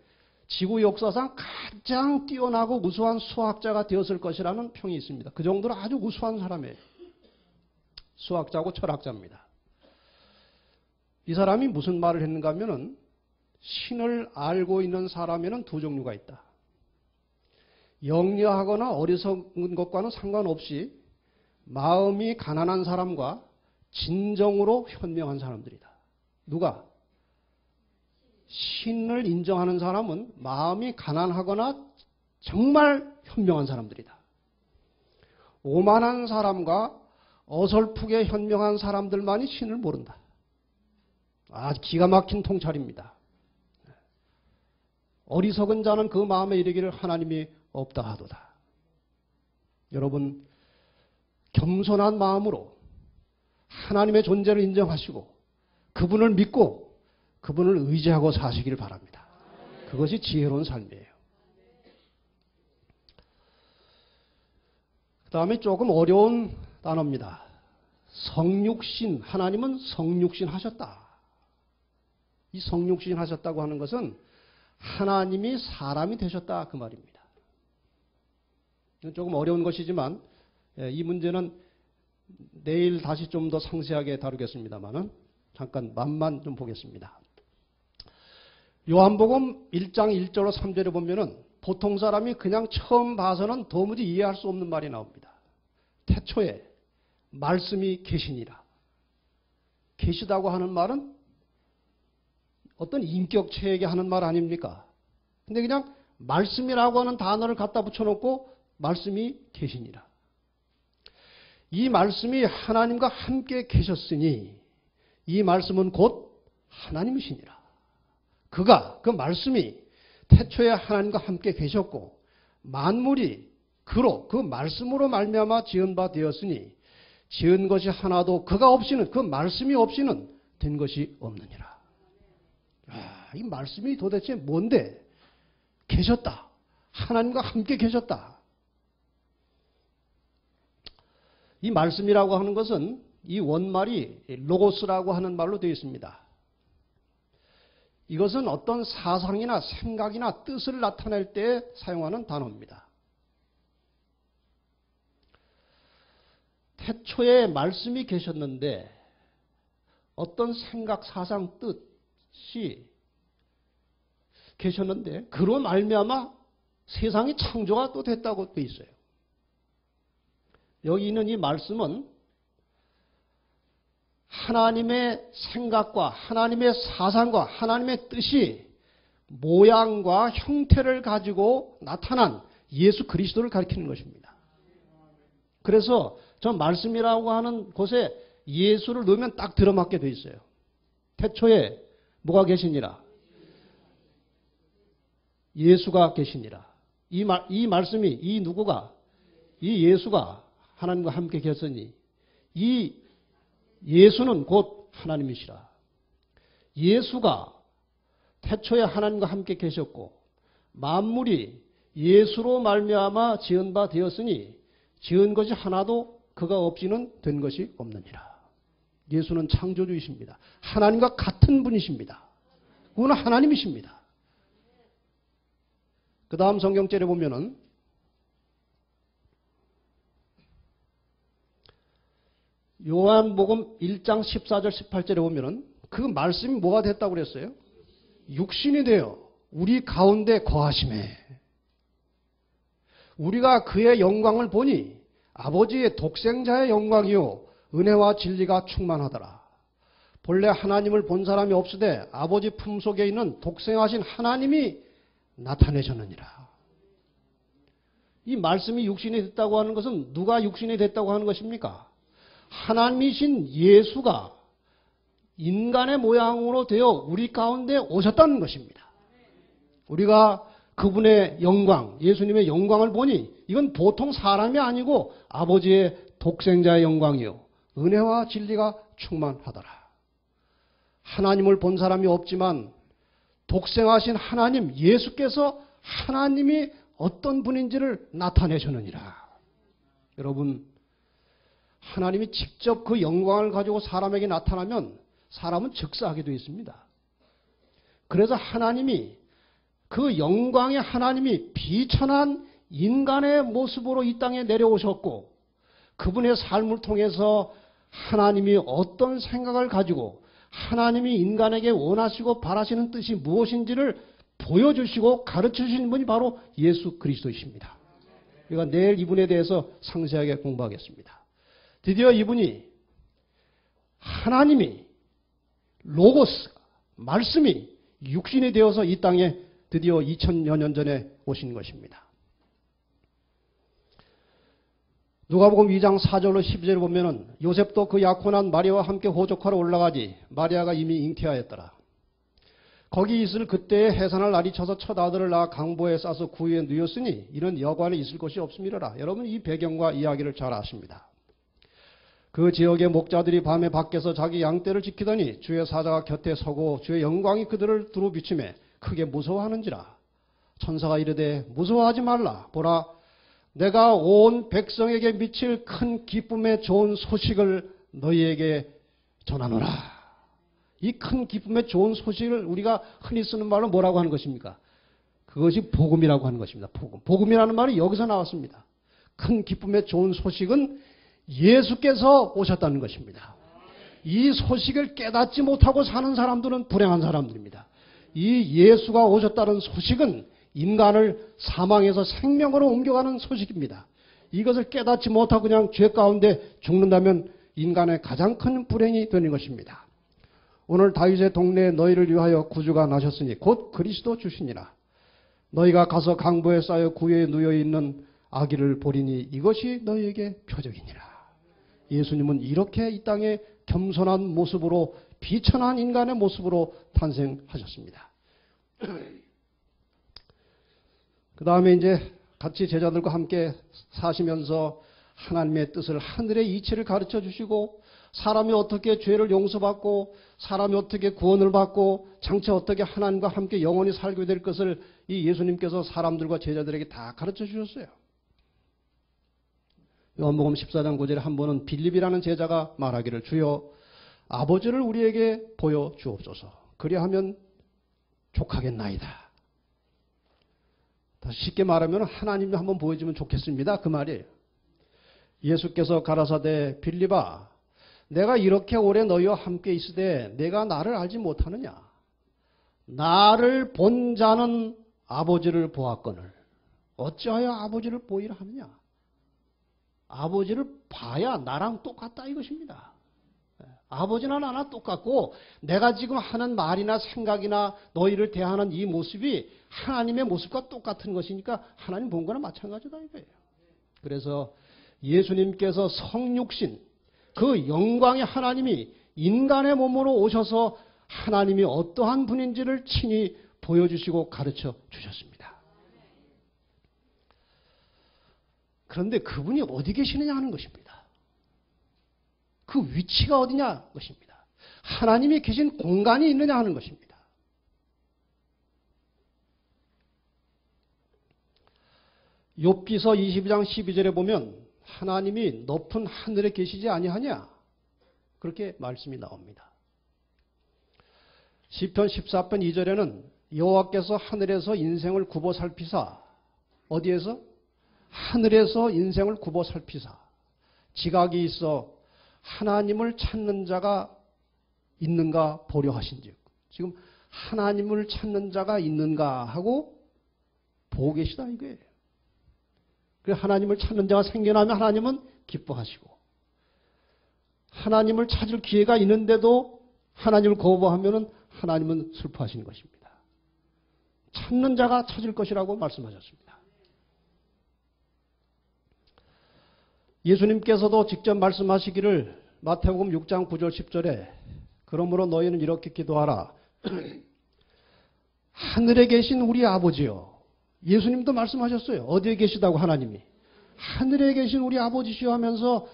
지구 역사상 가장 뛰어나고 우수한 수학자가 되었을 것이라는 평이 있습니다. 그 정도로 아주 우수한 사람이에요. 수학자고 철학자입니다. 이 사람이 무슨 말을 했는가 하면은 신을 알고 있는 사람에는 두 종류가 있다. 영리하거나 어리석은 것과는 상관없이 마음이 가난한 사람과 진정으로 현명한 사람들이다. 누가? 신을 인정하는 사람은 마음이 가난하거나 정말 현명한 사람들이다. 오만한 사람과 어설프게 현명한 사람들만이 신을 모른다. 아주 기가 막힌 통찰입니다. 어리석은 자는 그 마음에 이르기를 하나님이 없다 하도다. 여러분, 겸손한 마음으로 하나님의 존재를 인정하시고 그분을 믿고 그분을 의지하고 사시기를 바랍니다. 그것이 지혜로운 삶이에요. 그 다음에 조금 어려운 단어입니다. 성육신, 하나님은 성육신 하셨다. 이 성육신 하셨다고 하는 것은 하나님이 사람이 되셨다 그 말입니다. 이건 조금 어려운 것이지만 이 문제는 내일 다시 좀 더 상세하게 다루겠습니다만은 잠깐 맛만 좀 보겠습니다. 요한복음 1장 1절로 3절에 보면은 보통 사람이 그냥 처음 봐서는 도무지 이해할 수 없는 말이 나옵니다. 태초에 말씀이 계시니라. 계시다고 하는 말은 어떤 인격체에게 하는 말 아닙니까? 근데 그냥 말씀이라고 하는 단어를 갖다 붙여놓고 말씀이 계시니라. 이 말씀이 하나님과 함께 계셨으니 이 말씀은 곧 하나님이시니라. 그가, 그 말씀이 태초에 하나님과 함께 계셨고 만물이 그로, 그 말씀으로 말미암아 지은 바 되었으니 지은 것이 하나도 그가 없이는, 그 말씀이 없이는 된 것이 없느니라. 이 말씀이 도대체 뭔데? 계셨다. 하나님과 함께 계셨다. 이 말씀이라고 하는 것은 이 원말이 로고스라고 하는 말로 되어 있습니다. 이것은 어떤 사상이나 생각이나 뜻을 나타낼 때 사용하는 단어입니다. 태초에 말씀이 계셨는데 어떤 생각, 사상, 뜻이 계셨는데 그로 말미암아 세상이 창조가 또 됐다고 되어 있어요. 여기 있는 이 말씀은 하나님의 생각과 하나님의 사상과 하나님의 뜻이 모양과 형태를 가지고 나타난 예수 그리스도를 가리키는 것입니다. 그래서 저 말씀이라고 하는 곳에 예수를 넣으면 딱 들어맞게 되어 있어요. 태초에 뭐가 계시니라? 예수가 계시니라. 이 말씀이, 이 누구가? 이 예수가 하나님과 함께 계셨으니 이 예수는 곧 하나님이시라. 예수가 태초에 하나님과 함께 계셨고 만물이 예수로 말미암아 지은 바 되었으니 지은 것이 하나도 그가 없이는 된 것이 없느니라. 예수는 창조주이십니다. 하나님과 같은 분이십니다. 그분은 하나님이십니다. 그 다음 성경절에 보면은 요한복음 1장 14절 18절에 보면은 그 말씀이 뭐가 됐다고 그랬어요? 육신이 되어 우리 가운데 거하심에 우리가 그의 영광을 보니 아버지의 독생자의 영광이요 은혜와 진리가 충만하더라. 본래 하나님을 본 사람이 없으되 아버지 품속에 있는 독생하신 하나님이 나타내셨느니라. 이 말씀이 육신이 됐다고 하는 것은 누가 육신이 됐다고 하는 것입니까? 하나님이신 예수가 인간의 모양으로 되어 우리 가운데 오셨다는 것입니다. 우리가 그분의 영광, 예수님의 영광을 보니 이건 보통 사람이 아니고 아버지의 독생자의 영광이요 은혜와 진리가 충만하더라. 하나님을 본 사람이 없지만 독생하신 하나님 예수께서 하나님이 어떤 분인지를 나타내셨느니라. 여러분, 하나님이 직접 그 영광을 가지고 사람에게 나타나면 사람은 즉사하게 되어 있습니다. 그래서 하나님이 그 영광의 하나님이 비천한 인간의 모습으로 이 땅에 내려오셨고 그분의 삶을 통해서 하나님이 어떤 생각을 가지고 하나님이 인간에게 원하시고 바라시는 뜻이 무엇인지를 보여주시고 가르쳐주신 분이 바로 예수 그리스도이십니다. 우리가 내일 이분에 대해서 상세하게 공부하겠습니다. 드디어 이분이 하나님이 로고스, 말씀이 육신이 되어서 이 땅에 드디어 2000여 년 전에 오신 것입니다. 누가복음 2장 4절로 12절을 보면은 요셉도 그 약혼한 마리아와 함께 호적하러 올라가지 마리아가 이미 잉태하였더라. 거기 있을 그때에 해산할 날이 쳐서 첫 아들을 낳아 강보에 싸서 구유에 누였으니 이는 여관에 있을 곳이 없음이로라. 여러분 이 배경과 이야기를 잘 아십니다. 그 지역의 목자들이 밤에 밖에서 자기 양떼를 지키더니 주의 사자가 곁에 서고 주의 영광이 그들을 두루 비추매 크게 무서워하는지라. 천사가 이르되 무서워하지 말라. 보라 내가 온 백성에게 미칠 큰 기쁨의 좋은 소식을 너희에게 전하노라. 이 큰 기쁨의 좋은 소식을 우리가 흔히 쓰는 말로 뭐라고 하는 것입니까? 그것이 복음이라고 하는 것입니다. 복음. 복음이라는 말이 여기서 나왔습니다. 큰 기쁨의 좋은 소식은 예수께서 오셨다는 것입니다. 이 소식을 깨닫지 못하고 사는 사람들은 불행한 사람들입니다. 이 예수가 오셨다는 소식은 인간을 사망에서 생명으로 옮겨가는 소식입니다. 이것을 깨닫지 못하고 그냥 죄 가운데 죽는다면 인간의 가장 큰 불행이 되는 것입니다. 오늘 다윗의 동네에 너희를 위하여 구주가 나셨으니 곧 그리스도 주시니라. 너희가 가서 강보에 쌓여 구유에 누여 있는 아기를 보리니 이것이 너희에게 표적이니라. 예수님은 이렇게 이 땅에 겸손한 모습으로 비천한 인간의 모습으로 탄생하셨습니다. 그 다음에 이제 같이 제자들과 함께 사시면서 하나님의 뜻을 하늘의 이치를 가르쳐 주시고 사람이 어떻게 죄를 용서받고 사람이 어떻게 구원을 받고 장차 어떻게 하나님과 함께 영원히 살게 될 것을 이 예수님께서 사람들과 제자들에게 다 가르쳐 주셨어요. 요한복음 14장 9절에 한 번은 빌립이라는 제자가 말하기를 주여 아버지를 우리에게 보여주옵소서. 그리하면 족하겠나이다. 다시 쉽게 말하면 하나님도 한번 보여주면 좋겠습니다. 그 말이에요. 예수께서 가라사대 빌립아 내가 이렇게 오래 너희와 함께 있으되 내가 나를 알지 못하느냐. 나를 본 자는 아버지를 보았거늘 어찌하여 아버지를 보이라 하느냐. 아버지를 봐야 나랑 똑같다 이것입니다. 아버지나 나나 똑같고 내가 지금 하는 말이나 생각이나 너희를 대하는 이 모습이 하나님의 모습과 똑같은 것이니까 하나님 본 거나 마찬가지다 이거예요. 그래서 예수님께서 성육신 그 영광의 하나님이 인간의 몸으로 오셔서 하나님이 어떠한 분인지를 친히 보여주시고 가르쳐 주셨습니다. 그런데 그분이 어디 계시느냐 하는 것입니다. 그 위치가 어디냐 것입니다. 하나님이 계신 공간이 있느냐 하는 것입니다. 욥기서 22장 12절에 보면 하나님이 높은 하늘에 계시지 아니하냐 그렇게 말씀이 나옵니다. 시편 14편 2절에는 여호와께서 하늘에서 인생을 굽어 살피사 어디에서? 하늘에서 인생을 굽어 살피사 지각이 있어 하나님을 찾는 자가 있는가 보려 하신즉 지금 하나님을 찾는 자가 있는가 하고 보고 계시다 이거예요. 그래서 하나님을 찾는 자가 생겨나면 하나님은 기뻐하시고 하나님을 찾을 기회가 있는데도 하나님을 거부하면 하나님은 슬퍼하시는 것입니다. 찾는 자가 찾을 것이라고 말씀하셨습니다. 예수님께서도 직접 말씀하시기를 마태복음 6장 9절 10절에 그러므로 너희는 이렇게 기도하라. 하늘에 계신 우리 아버지요. 예수님도 말씀하셨어요. 어디에 계시다고 하나님이. 하늘에 계신 우리 아버지시여 하면서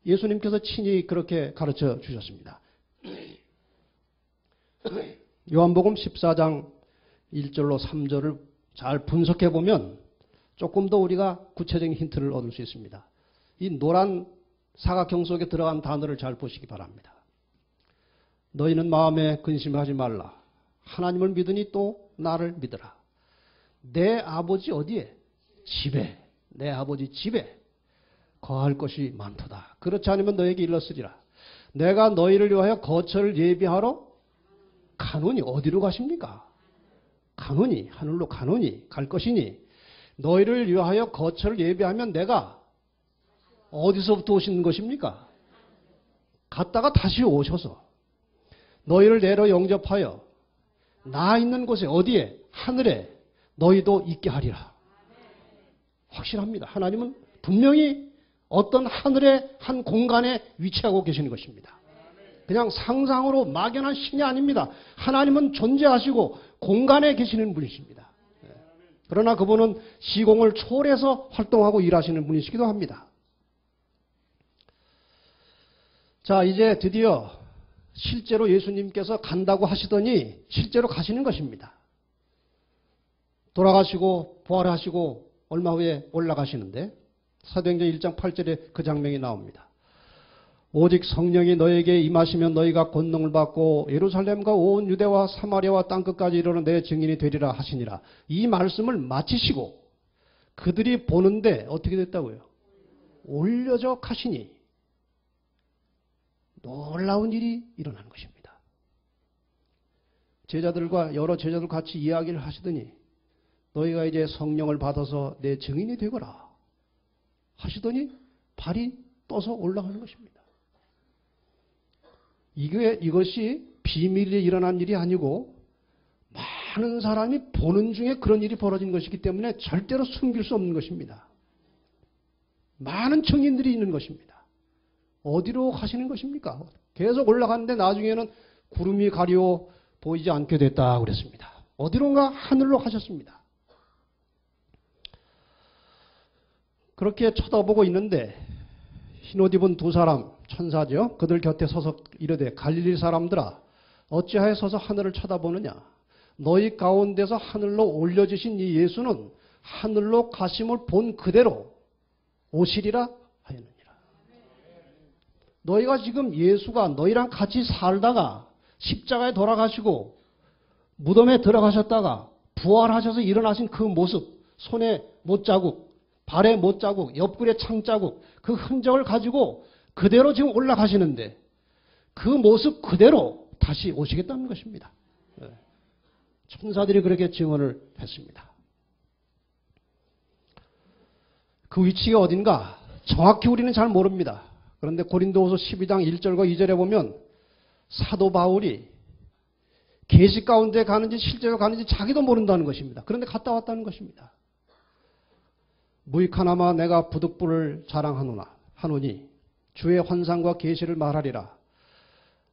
예수님께서 친히 그렇게 가르쳐 주셨습니다. 요한복음 14장 1절로 3절을 잘 분석해 보면 조금 더 우리가 구체적인 힌트를 얻을 수 있습니다. 이 노란 사각형 속에 들어간 단어를 잘 보시기 바랍니다. 너희는 마음에 근심하지 말라. 하나님을 믿으니 또 나를 믿으라. 내 아버지 어디에? 집에. 내 아버지 집에 거할 것이 많도다. 그렇지 않으면 너에게 일렀으리라. 내가 너희를 위하여 거처를 예비하러 가노니. 어디로 가십니까? 가노니. 하늘로 가노니. 갈 것이니. 너희를 위하여 거처를 예비하면 내가 어디서부터 오시는 것입니까? 갔다가 다시 오셔서 너희를 내려 영접하여 나 있는 곳에 어디에? 하늘에 너희도 있게 하리라. 확실합니다. 하나님은 분명히 어떤 하늘의 한 공간에 위치하고 계시는 것입니다. 그냥 상상으로 막연한 신이 아닙니다. 하나님은 존재하시고 공간에 계시는 분이십니다. 그러나 그분은 시공을 초월해서 활동하고 일하시는 분이시기도 합니다. 자, 이제 드디어 실제로 예수님께서 간다고 하시더니 실제로 가시는 것입니다. 돌아가시고 부활하시고 얼마 후에 올라가시는데 사도행전 1장 8절에 그 장면이 나옵니다. 오직 성령이 너에게 임하시면 너희가 권능을 받고 예루살렘과 온 유대와 사마리아와 땅끝까지 이르러 내 증인이 되리라 하시니라. 이 말씀을 마치시고 그들이 보는데 어떻게 됐다고요? 올려져 가시니 놀라운 일이 일어난 것입니다. 제자들과 여러 제자들 같이 이야기를 하시더니 너희가 이제 성령을 받아서 내 증인이 되거라 하시더니 발이 떠서 올라가는 것입니다. 이것이 비밀리에 일어난 일이 아니고 많은 사람이 보는 중에 그런 일이 벌어진 것이기 때문에 절대로 숨길 수 없는 것입니다. 많은 증인들이 있는 것입니다. 어디로 가시는 것입니까? 계속 올라가는데 나중에는 구름이 가리워 보이지 않게 됐다 그랬습니다. 어디론가 하늘로 가셨습니다. 그렇게 쳐다보고 있는데 흰옷 입은 두 사람, 천사죠. 그들 곁에 서서 이르되 갈릴리 사람들아 어찌하여 서서 하늘을 쳐다보느냐. 너희 가운데서 하늘로 올려주신 이 예수는 하늘로 가심을 본 그대로 오시리라 하였느니라. 너희가 지금 예수가 너희랑 같이 살다가 십자가에 돌아가시고 무덤에 들어가셨다가 부활하셔서 일어나신 그 모습, 손에 못자국, 발에 못자국, 옆구리에 창자국, 그 흔적을 가지고 그대로 지금 올라가시는데 그 모습 그대로 다시 오시겠다는 것입니다. 천사들이 그렇게 증언을 했습니다. 그 위치가 어딘가 정확히 우리는 잘 모릅니다. 그런데 고린도후서 12장 1절과 2절에 보면 사도 바울이 계시 가운데 가는지 실제로 가는지 자기도 모른다는 것입니다. 그런데 갔다 왔다는 것입니다. 무익하나마 내가 부득불을 자랑하노니 주의 환상과 계시를 말하리라.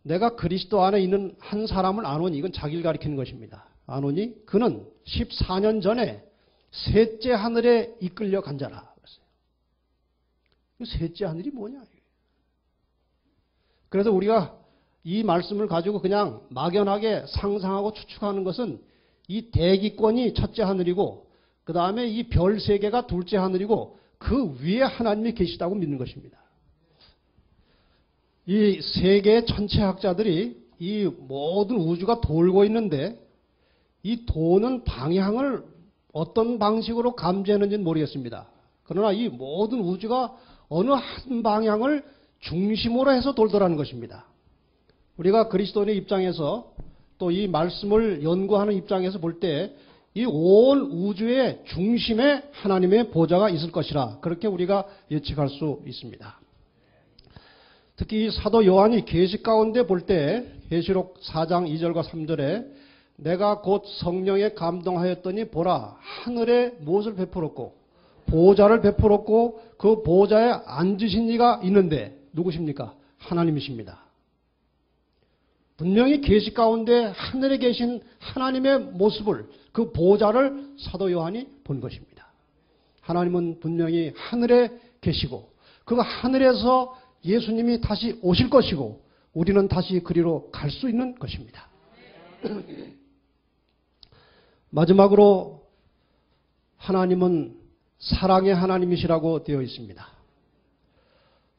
내가 그리스도 안에 있는 한 사람을 아노니, 이건 자기를 가리키는 것입니다. 아노니 그는 14년 전에 셋째 하늘에 이끌려 간 자라. 셋째 하늘이 뭐냐? 그래서 우리가 이 말씀을 가지고 그냥 막연하게 상상하고 추측하는 것은 이 대기권이 첫째 하늘이고 그 다음에 이 별 세 개가 둘째 하늘이고 그 위에 하나님이 계시다고 믿는 것입니다. 이 세계 천체학자들이 이 모든 우주가 돌고 있는데 이 도는 방향을 어떤 방식으로 감지하는지는 모르겠습니다. 그러나 이 모든 우주가 어느 한 방향을 중심으로 해서 돌더라는 것입니다. 우리가 그리스도인의 입장에서 또 이 말씀을 연구하는 입장에서 볼 때 이 온 우주의 중심에 하나님의 보좌가 있을 것이라 그렇게 우리가 예측할 수 있습니다. 특히 사도 요한이 계시 가운데 볼 때 계시록 4장 2절과 3절에 내가 곧 성령에 감동하였더니 보라 하늘에 무엇을 베풀었고 보좌를 베풀었고 그 보좌에 앉으신 이가 있는데 누구십니까? 하나님이십니다. 분명히 계시 가운데 하늘에 계신 하나님의 모습을 그 보좌를 사도 요한이 본 것입니다. 하나님은 분명히 하늘에 계시고 그 하늘에서 예수님이 다시 오실 것이고 우리는 다시 그리로 갈 수 있는 것입니다. 마지막으로 하나님은 사랑의 하나님이시라고 되어 있습니다.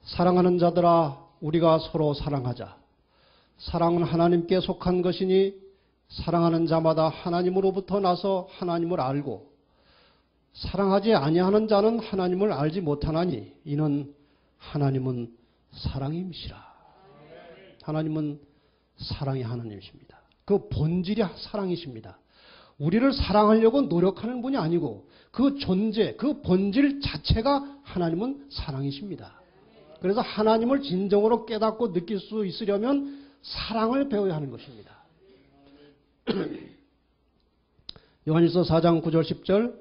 사랑하는 자들아 우리가 서로 사랑하자. 사랑은 하나님께 속한 것이니 사랑하는 자마다 하나님으로부터 나서 하나님을 알고 사랑하지 아니하는 자는 하나님을 알지 못하나니 이는 하나님은 사랑임이시라. 하나님은 사랑의 하나님이십니다. 그 본질이 사랑이십니다. 우리를 사랑하려고 노력하는 분이 아니고 그 존재, 그 본질 자체가 하나님은 사랑이십니다. 그래서 하나님을 진정으로 깨닫고 느낄 수 있으려면 사랑을 배워야 하는 것입니다. 요한일서 4장 9절 10절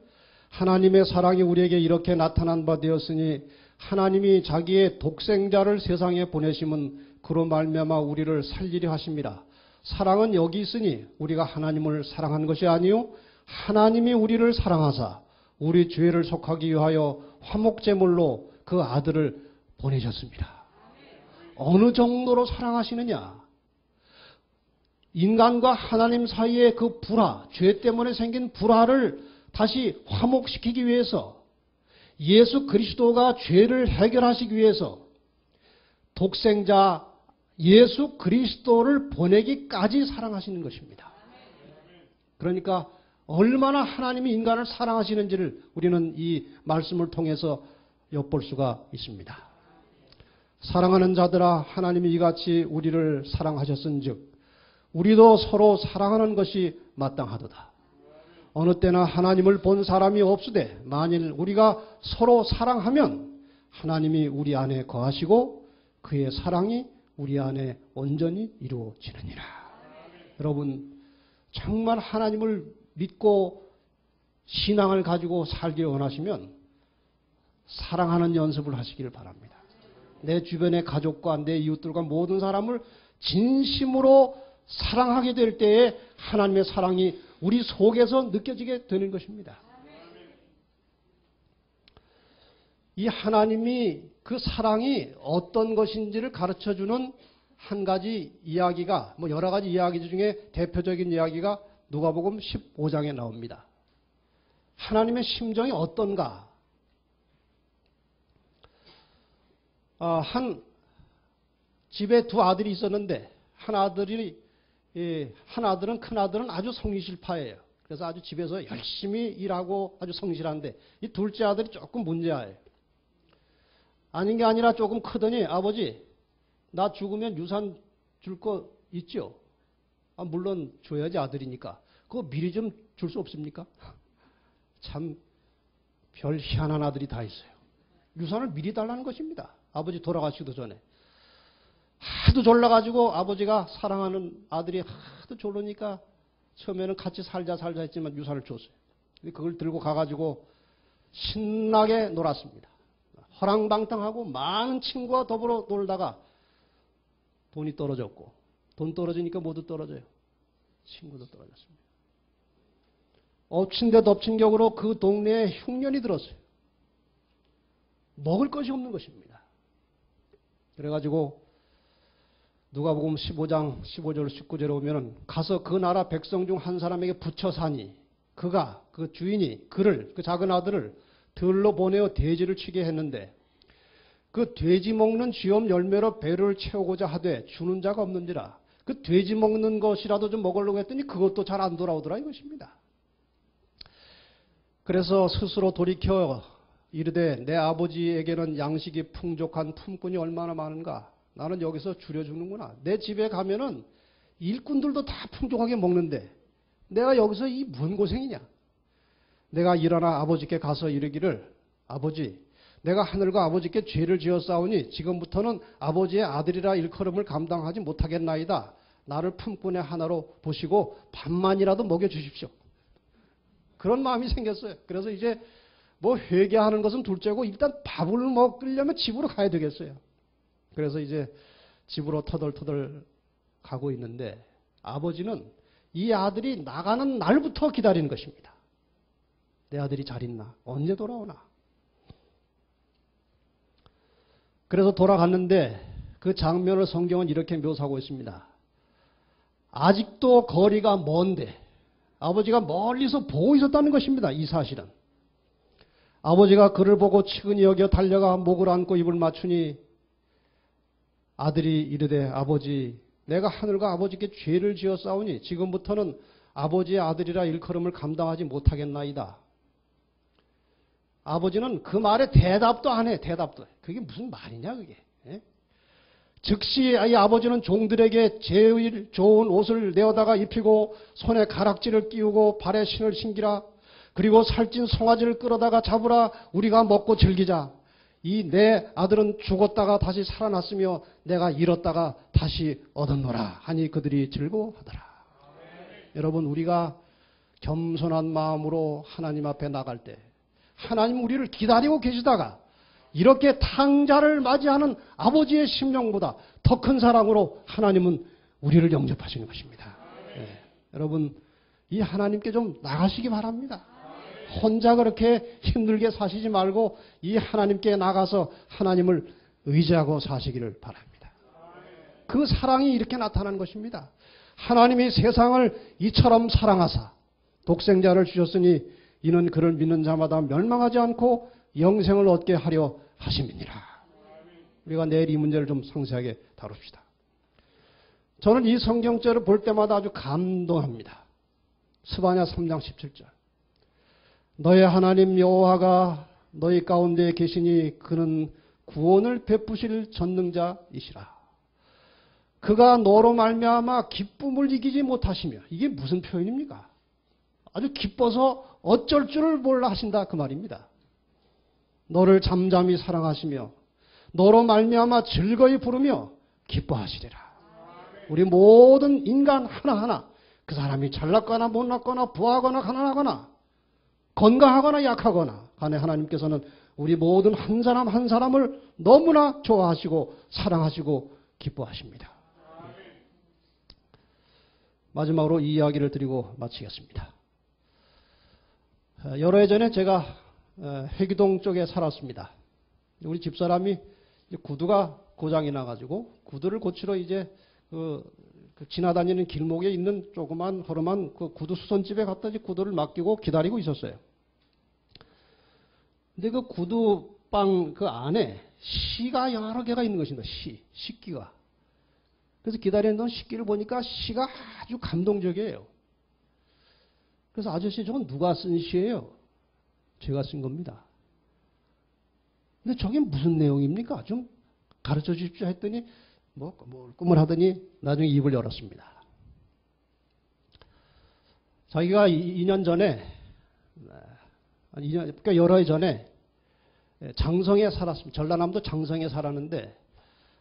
하나님의 사랑이 우리에게 이렇게 나타난 바 되었으니 하나님이 자기의 독생자를 세상에 보내심은 그로 말미암아 우리를 살리려 하심이라. 사랑은 여기 있으니 우리가 하나님을 사랑한 것이 아니요 하나님이 우리를 사랑하사 우리 죄를 속하기 위하여 화목제물로 그 아들을 보내셨습니다. 어느 정도로 사랑하시느냐? 인간과 하나님 사이의 그 불화, 죄 때문에 생긴 불화를 다시 화목시키기 위해서 예수 그리스도가 죄를 해결하시기 위해서 독생자 예수 그리스도를 보내기까지 사랑하시는 것입니다. 그러니까 얼마나 하나님이 인간을 사랑하시는지를 우리는 이 말씀을 통해서 엿볼 수가 있습니다. 사랑하는 자들아 하나님이 이같이 우리를 사랑하셨은즉 우리도 서로 사랑하는 것이 마땅하도다. 어느 때나 하나님을 본 사람이 없으되 만일 우리가 서로 사랑하면 하나님이 우리 안에 거하시고 그의 사랑이 우리 안에 온전히 이루어지느니라. 여러분 정말 하나님을 믿고 신앙을 가지고 살기를 원하시면 사랑하는 연습을 하시기를 바랍니다. 내 주변의 가족과 내 이웃들과 모든 사람을 진심으로 사랑하게 될 때에 하나님의 사랑이 우리 속에서 느껴지게 되는 것입니다. 이 하나님이 그 사랑이 어떤 것인지를 가르쳐주는 한 가지 이야기가 여러 가지 이야기 중에 대표적인 이야기가 누가복음 15장에 나옵니다. 하나님의 심정이 어떤가? 한 집에 두 아들이 있었는데 한 아들은 큰 아들은 아주 성실파예요. 그래서 아주 집에서 열심히 일하고 아주 성실한데 이 둘째 아들이 조금 문제아예요. 아닌 게 아니라 조금 크더니 아버지 나 죽으면 유산 줄 거 있죠? 물론 줘야지 아들이니까. 그거 미리 좀 줄 수 없습니까? 참 별 희한한 아들이 다 있어요. 유산을 미리 달라는 것입니다. 아버지 돌아가시기도 전에. 하도 졸라가지고 아버지가 사랑하는 아들이 하도 졸르니까 처음에는 같이 살자 했지만 유산을 줬어요. 그걸 들고 가가지고 신나게 놀았습니다. 허랑방탕하고 많은 친구와 더불어 놀다가 돈이 떨어졌고 돈 떨어지니까 모두 떨어져요. 친구도 떨어졌습니다. 엎친 데 덮친 격으로 그 동네에 흉년이 들었어요. 먹을 것이 없는 것입니다. 그래가지고 누가복음 15장 15절 19절에 오면은 가서 그 나라 백성 중 한 사람에게 붙여 사니 그가 그 주인이 그를 그 작은 아들을 들로 보내어 돼지를 치게 했는데 그 돼지 먹는 쥐엄 열매로 배를 채우고자 하되 주는 자가 없는지라. 그 돼지 먹는 것이라도 좀 먹으려고 했더니 그것도 잘 안 돌아오더라 이것입니다. 그래서 스스로 돌이켜 이르되 내 아버지에게는 양식이 풍족한 품꾼이 얼마나 많은가. 나는 여기서 줄여주는구나. 내 집에 가면은 일꾼들도 다 풍족하게 먹는데 내가 여기서 이 뭔 고생이냐. 내가 일어나 아버지께 가서 이르기를 아버지 내가 하늘과 아버지께 죄를 지었사오니 지금부터는 아버지의 아들이라 일컬음을 감당하지 못하겠나이다. 나를 품꾼의 하나로 보시고 밥만이라도 먹여주십시오. 그런 마음이 생겼어요. 그래서 이제 회개하는 것은 둘째고 일단 밥을 먹으려면 집으로 가야 되겠어요. 그래서 이제 집으로 터덜터덜 가고 있는데 아버지는 이 아들이 나가는 날부터 기다리는 것입니다. 내 아들이 잘 있나? 언제 돌아오나? 그래서 돌아갔는데 그 장면을 성경은 이렇게 묘사하고 있습니다. 아직도 거리가 먼데 아버지가 멀리서 보고 있었다는 것입니다. 이 사실은. 아버지가 그를 보고 치근히 여겨 달려가 목을 안고 입을 맞추니 아들이 이르되 아버지 내가 하늘과 아버지께 죄를 지었사오니 지금부터는 아버지의 아들이라 일컬음을 감당하지 못하겠나이다. 아버지는 그 말에 대답도 안 해. 대답도. 그게 무슨 말이냐 그게. 예? 즉시 이 아버지는 종들에게 제일 좋은 옷을 내어다가 입히고 손에 가락지를 끼우고 발에 신을 신기라. 그리고 살찐 송아지를 끌어다가 잡으라. 우리가 먹고 즐기자. 이 내 아들은 죽었다가 다시 살아났으며 내가 잃었다가 다시 얻었노라 하니 그들이 즐거워하더라. 여러분 우리가 겸손한 마음으로 하나님 앞에 나갈 때 하나님 우리를 기다리고 계시다가 이렇게 탕자를 맞이하는 아버지의 심령보다 더 큰 사랑으로 하나님은 우리를 영접하시는 것입니다. 여러분, 이 하나님께 좀 나가시기 바랍니다. 혼자 그렇게 힘들게 사시지 말고 이 하나님께 나가서 하나님을 의지하고 사시기를 바랍니다. 그 사랑이 이렇게 나타나는 것입니다. 하나님이 세상을 이처럼 사랑하사 독생자를 주셨으니 이는 그를 믿는 자마다 멸망하지 않고 영생을 얻게 하려 하심이니라. 우리가 내일 이 문제를 좀 상세하게 다룹시다. 저는 이 성경절을 볼 때마다 아주 감동합니다. 스바냐 3장 17절. 너의 하나님 여호와가 너희 가운데 계시니 그는 구원을 베푸실 전능자이시라. 그가 너로 말미암아 기쁨을 이기지 못하시며, 이게 무슨 표현입니까? 아주 기뻐서 어쩔 줄을 몰라 하신다 그 말입니다. 너를 잠잠히 사랑하시며 너로 말미암아 즐거이 부르며 기뻐하시리라. 우리 모든 인간 하나하나, 그 사람이 잘났거나 못났거나 부하거나 가난하거나 건강하거나 약하거나 간에 하나님께서는 우리 모든 한 사람 한 사람을 너무나 좋아하시고 사랑하시고 기뻐하십니다. 마지막으로 이 이야기를 드리고 마치겠습니다. 여러 해 전에 제가 회기동 쪽에 살았습니다. 우리 집사람이 구두가 고장이 나가지고 구두를 고치러 이제 그 지나다니는 길목에 있는 조그만 허름한 그 구두 수선집에 갔다 이제 구두를 맡기고 기다리고 있었어요. 근데 그 구두방 그 안에 시가 여러 개가 있는 것입니다. 식기가. 그래서 기다리는 동안 식기를 보니까 시가 아주 감동적이에요. 그래서 아저씨 저건 누가 쓴 시예요? 제가 쓴 겁니다. 근데 저게 무슨 내용입니까? 좀 가르쳐 주십시오 했더니 뭐 꿈을 하더니 나중에 입을 열었습니다. 자기가 2년 전에, 그러니까 여러 해 전에 장성에 살았습니다. 전라남도 장성에 살았는데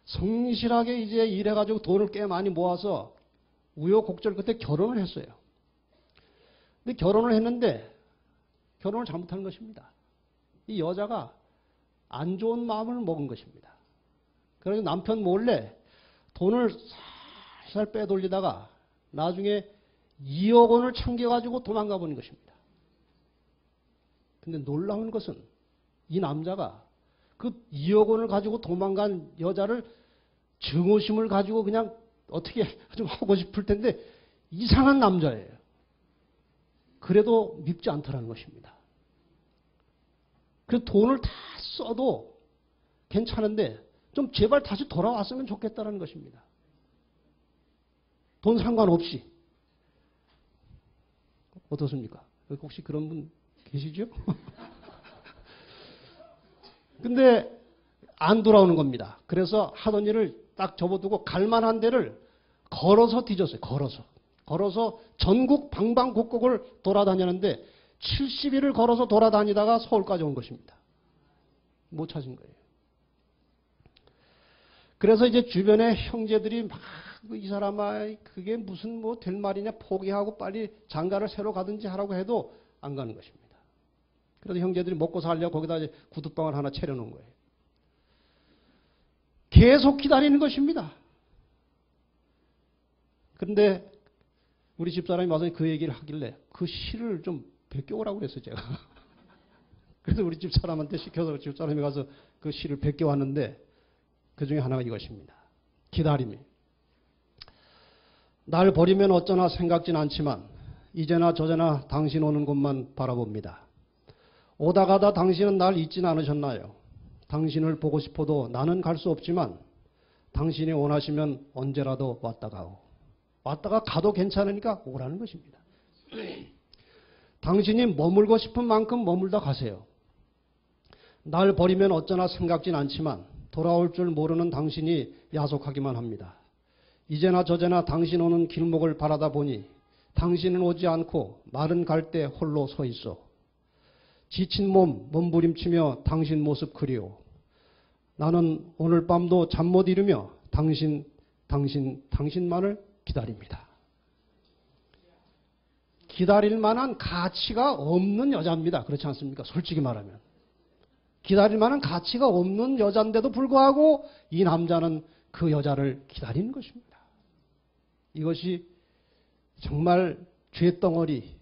성실하게 이제 일해가지고 돈을 꽤 많이 모아서 우여곡절 끝에 결혼을 했어요. 근데 결혼을 했는데 결혼을 잘못한 것입니다. 이 여자가 안 좋은 마음을 먹은 것입니다. 그래서 남편 몰래 돈을 살살 빼돌리다가 나중에 2억 원을 챙겨가지고 도망가 버린 것입니다. 근데 놀라운 것은 이 남자가 그 2억 원을 가지고 도망간 여자를 증오심을 가지고 그냥 어떻게 좀 하고 싶을 텐데 이상한 남자예요. 그래도 밉지 않더라는 것입니다. 그 돈을 다 써도 괜찮은데 좀 제발 다시 돌아왔으면 좋겠다는 것입니다. 돈 상관없이. 어떻습니까? 혹시 그런 분 계시죠? 근데 안 돌아오는 겁니다. 그래서 하던 일을 딱 접어두고 갈만한 데를 걸어서 뒤졌어요. 걸어서 전국 방방곡곡을 돌아다녔는데 70일을 걸어서 돌아다니다가 서울까지 온 것입니다. 못 찾은 거예요. 그래서 이제 주변에 형제들이 막 이 사람아 그게 무슨 뭐 될 말이냐 포기하고 빨리 장가를 새로 가든지 하라고 해도 안 가는 것입니다. 그래서 형제들이 먹고 살려고 거기다 이제 구두방을 하나 차려놓은 거예요. 계속 기다리는 것입니다. 그런데 우리 집사람이 와서 그 얘기를 하길래 그 시를 좀 베껴오라고 그랬어요, 제가. 그래서 우리 집사람한테 시켜서 집사람이 가서 그 시를 베껴왔는데 그 중에 하나가 이것입니다. 기다림이. 날 버리면 어쩌나 생각진 않지만 이제나 저제나 당신 오는 곳만 바라봅니다. 오다 가다 당신은 날 잊진 않으셨나요? 당신을 보고 싶어도 나는 갈 수 없지만 당신이 원하시면 언제라도 왔다 가오. 왔다가 가도 괜찮으니까 오라는 것입니다. 당신이 머물고 싶은 만큼 머물다 가세요. 날 버리면 어쩌나 생각진 않지만 돌아올 줄 모르는 당신이 야속하기만 합니다. 이제나 저제나 당신 오는 길목을 바라다 보니 당신은 오지 않고 마른 갈대 홀로 서 있어. 지친 몸 몸부림치며 당신 모습 그리워. 나는 오늘 밤도 잠 못 이루며 당신만을 기다립니다. 기다릴 만한 가치가 없는 여자입니다. 그렇지 않습니까? 솔직히 말하면. 기다릴 만한 가치가 없는 여자인데도 불구하고 이 남자는 그 여자를 기다리는 것입니다. 이것이 정말 죄덩어리,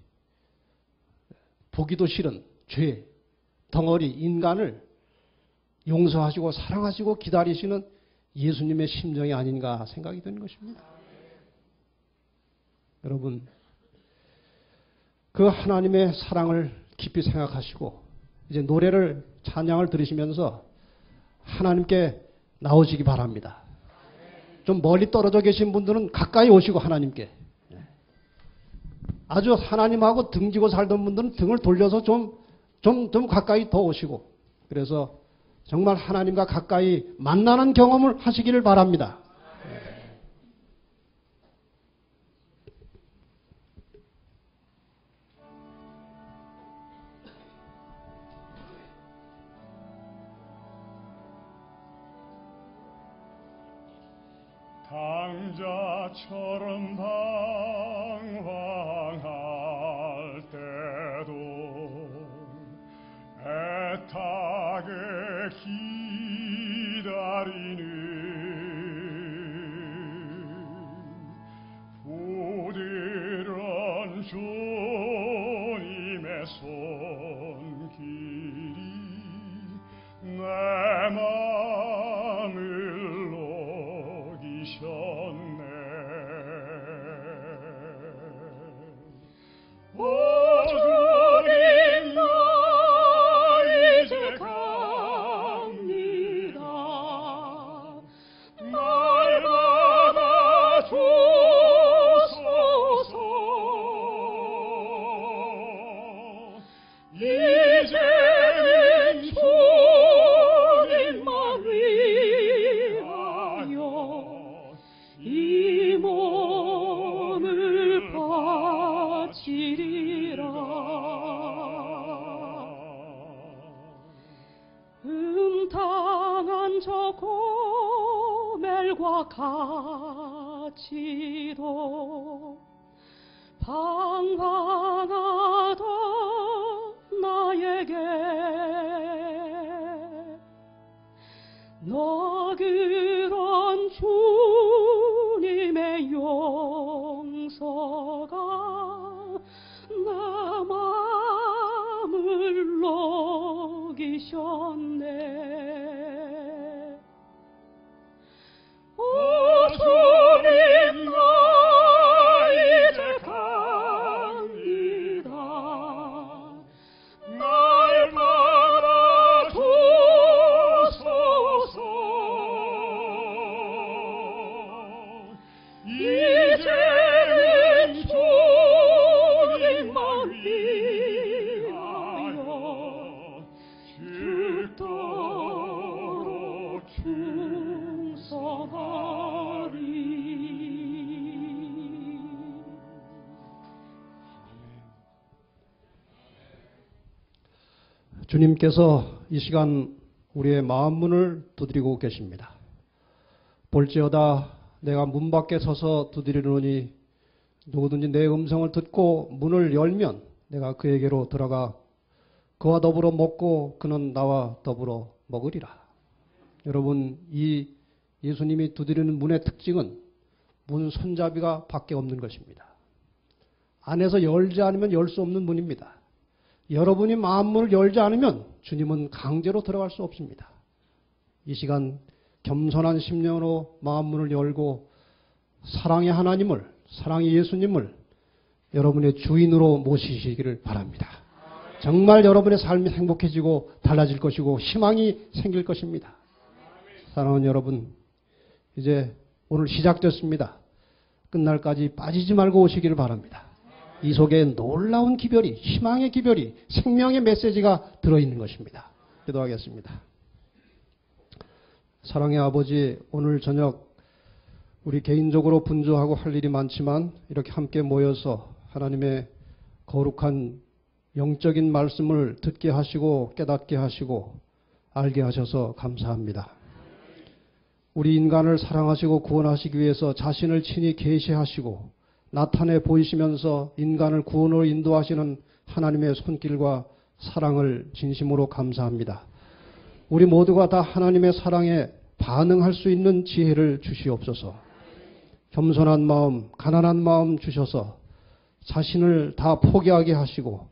보기도 싫은 죄 덩어리 인간을 용서하시고 사랑하시고 기다리시는 예수님의 심정이 아닌가 생각이 드는 것입니다. 여러분, 그 하나님의 사랑을 깊이 생각하시고 이제 노래를 찬양을 들으시면서 하나님께 나오시기 바랍니다. 좀 멀리 떨어져 계신 분들은 가까이 오시고 하나님께, 아주 하나님하고 등지고 살던 분들은 등을 돌려서 좀 가까이 더 오시고, 그래서 정말 하나님과 가까이 만나는 경험을 하시기를 바랍니다. 당자처럼 방황할 때도 애타게 기다리는 부드러운 주님의 손길이 내 마음을 녹이셨네. 오 주님, 나 이제 갑니다. 날마다 주소서. 이제는 주님만 위하여 이 몸을 바치리라. 당한 저 고멜과 같이도 방황하던 나에게 너그런 주님의 용서가 나 마음을 녹이셨네. 오 주님, 나 이제 갑니다. 날마다 주소서. 이제는 주님만 위하여 죽도록 충성하리. 주님께서 이 시간 우리의 마음 문을 두드리고 계십니다. 볼지어다 내가 문 밖에 서서 두드리노니 누구든지 내 음성을 듣고 문을 열면 내가 그에게로 들어가 그와 더불어 먹고 그는 나와 더불어 먹으리라. 여러분, 이 예수님이 두드리는 문의 특징은 문 손잡이가 밖에 없는 것입니다. 안에서 열지 않으면 열 수 없는 문입니다. 여러분이 마음문을 열지 않으면 주님은 강제로 들어갈 수 없습니다. 이 시간 겸손한 심령으로 마음문을 열고 사랑의 하나님을, 사랑의 예수님을 여러분의 주인으로 모시시기를 바랍니다. 정말 여러분의 삶이 행복해지고 달라질 것이고 희망이 생길 것입니다. 사랑하는 여러분, 이제 오늘 시작됐습니다. 끝날까지 빠지지 말고 오시기를 바랍니다. 이 속에 놀라운 기별이, 희망의 기별이, 생명의 메시지가 들어있는 것입니다. 기도하겠습니다. 사랑의 아버지, 오늘 저녁 우리 개인적으로 분주하고 할 일이 많지만 이렇게 함께 모여서 하나님의 거룩한 영적인 말씀을 듣게 하시고 깨닫게 하시고 알게 하셔서 감사합니다. 우리 인간을 사랑하시고 구원하시기 위해서 자신을 친히 계시하시고 나타내 보이시면서 인간을 구원으로 인도하시는 하나님의 손길과 사랑을 진심으로 감사합니다. 우리 모두가 다 하나님의 사랑에 반응할 수 있는 지혜를 주시옵소서. 겸손한 마음, 가난한 마음 주셔서 자신을 다 포기하게 하시고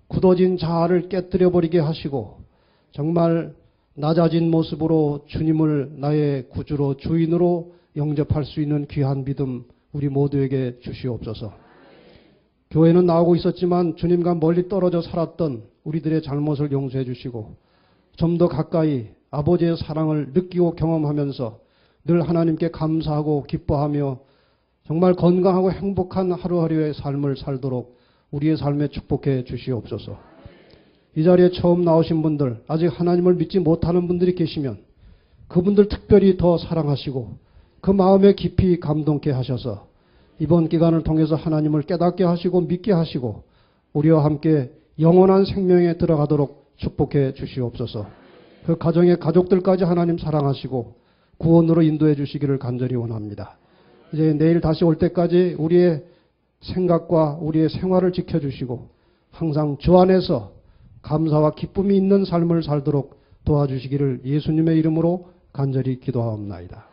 굳어진 자아를 깨뜨려 버리게 하시고 정말 낮아진 모습으로 주님을 나의 구주로 주인으로 영접할 수 있는 귀한 믿음 우리 모두에게 주시옵소서. 교회는 나오고 있었지만 주님과 멀리 떨어져 살았던 우리들의 잘못을 용서해 주시고 좀 더 가까이 아버지의 사랑을 느끼고 경험하면서 늘 하나님께 감사하고 기뻐하며 정말 건강하고 행복한 하루하루의 삶을 살도록 우리의 삶에 축복해 주시옵소서. 이 자리에 처음 나오신 분들, 아직 하나님을 믿지 못하는 분들이 계시면 그분들 특별히 더 사랑하시고 그 마음에 깊이 감동케 하셔서 이번 기간을 통해서 하나님을 깨닫게 하시고 믿게 하시고 우리와 함께 영원한 생명에 들어가도록 축복해 주시옵소서. 그 가정의 가족들까지 하나님 사랑하시고 구원으로 인도해 주시기를 간절히 원합니다. 이제 내일 다시 올 때까지 우리의 생각과 우리의 생활을 지켜주시고 항상 주 안에서 감사와 기쁨이 있는 삶을 살도록 도와주시기를 예수님의 이름으로 간절히 기도하옵나이다.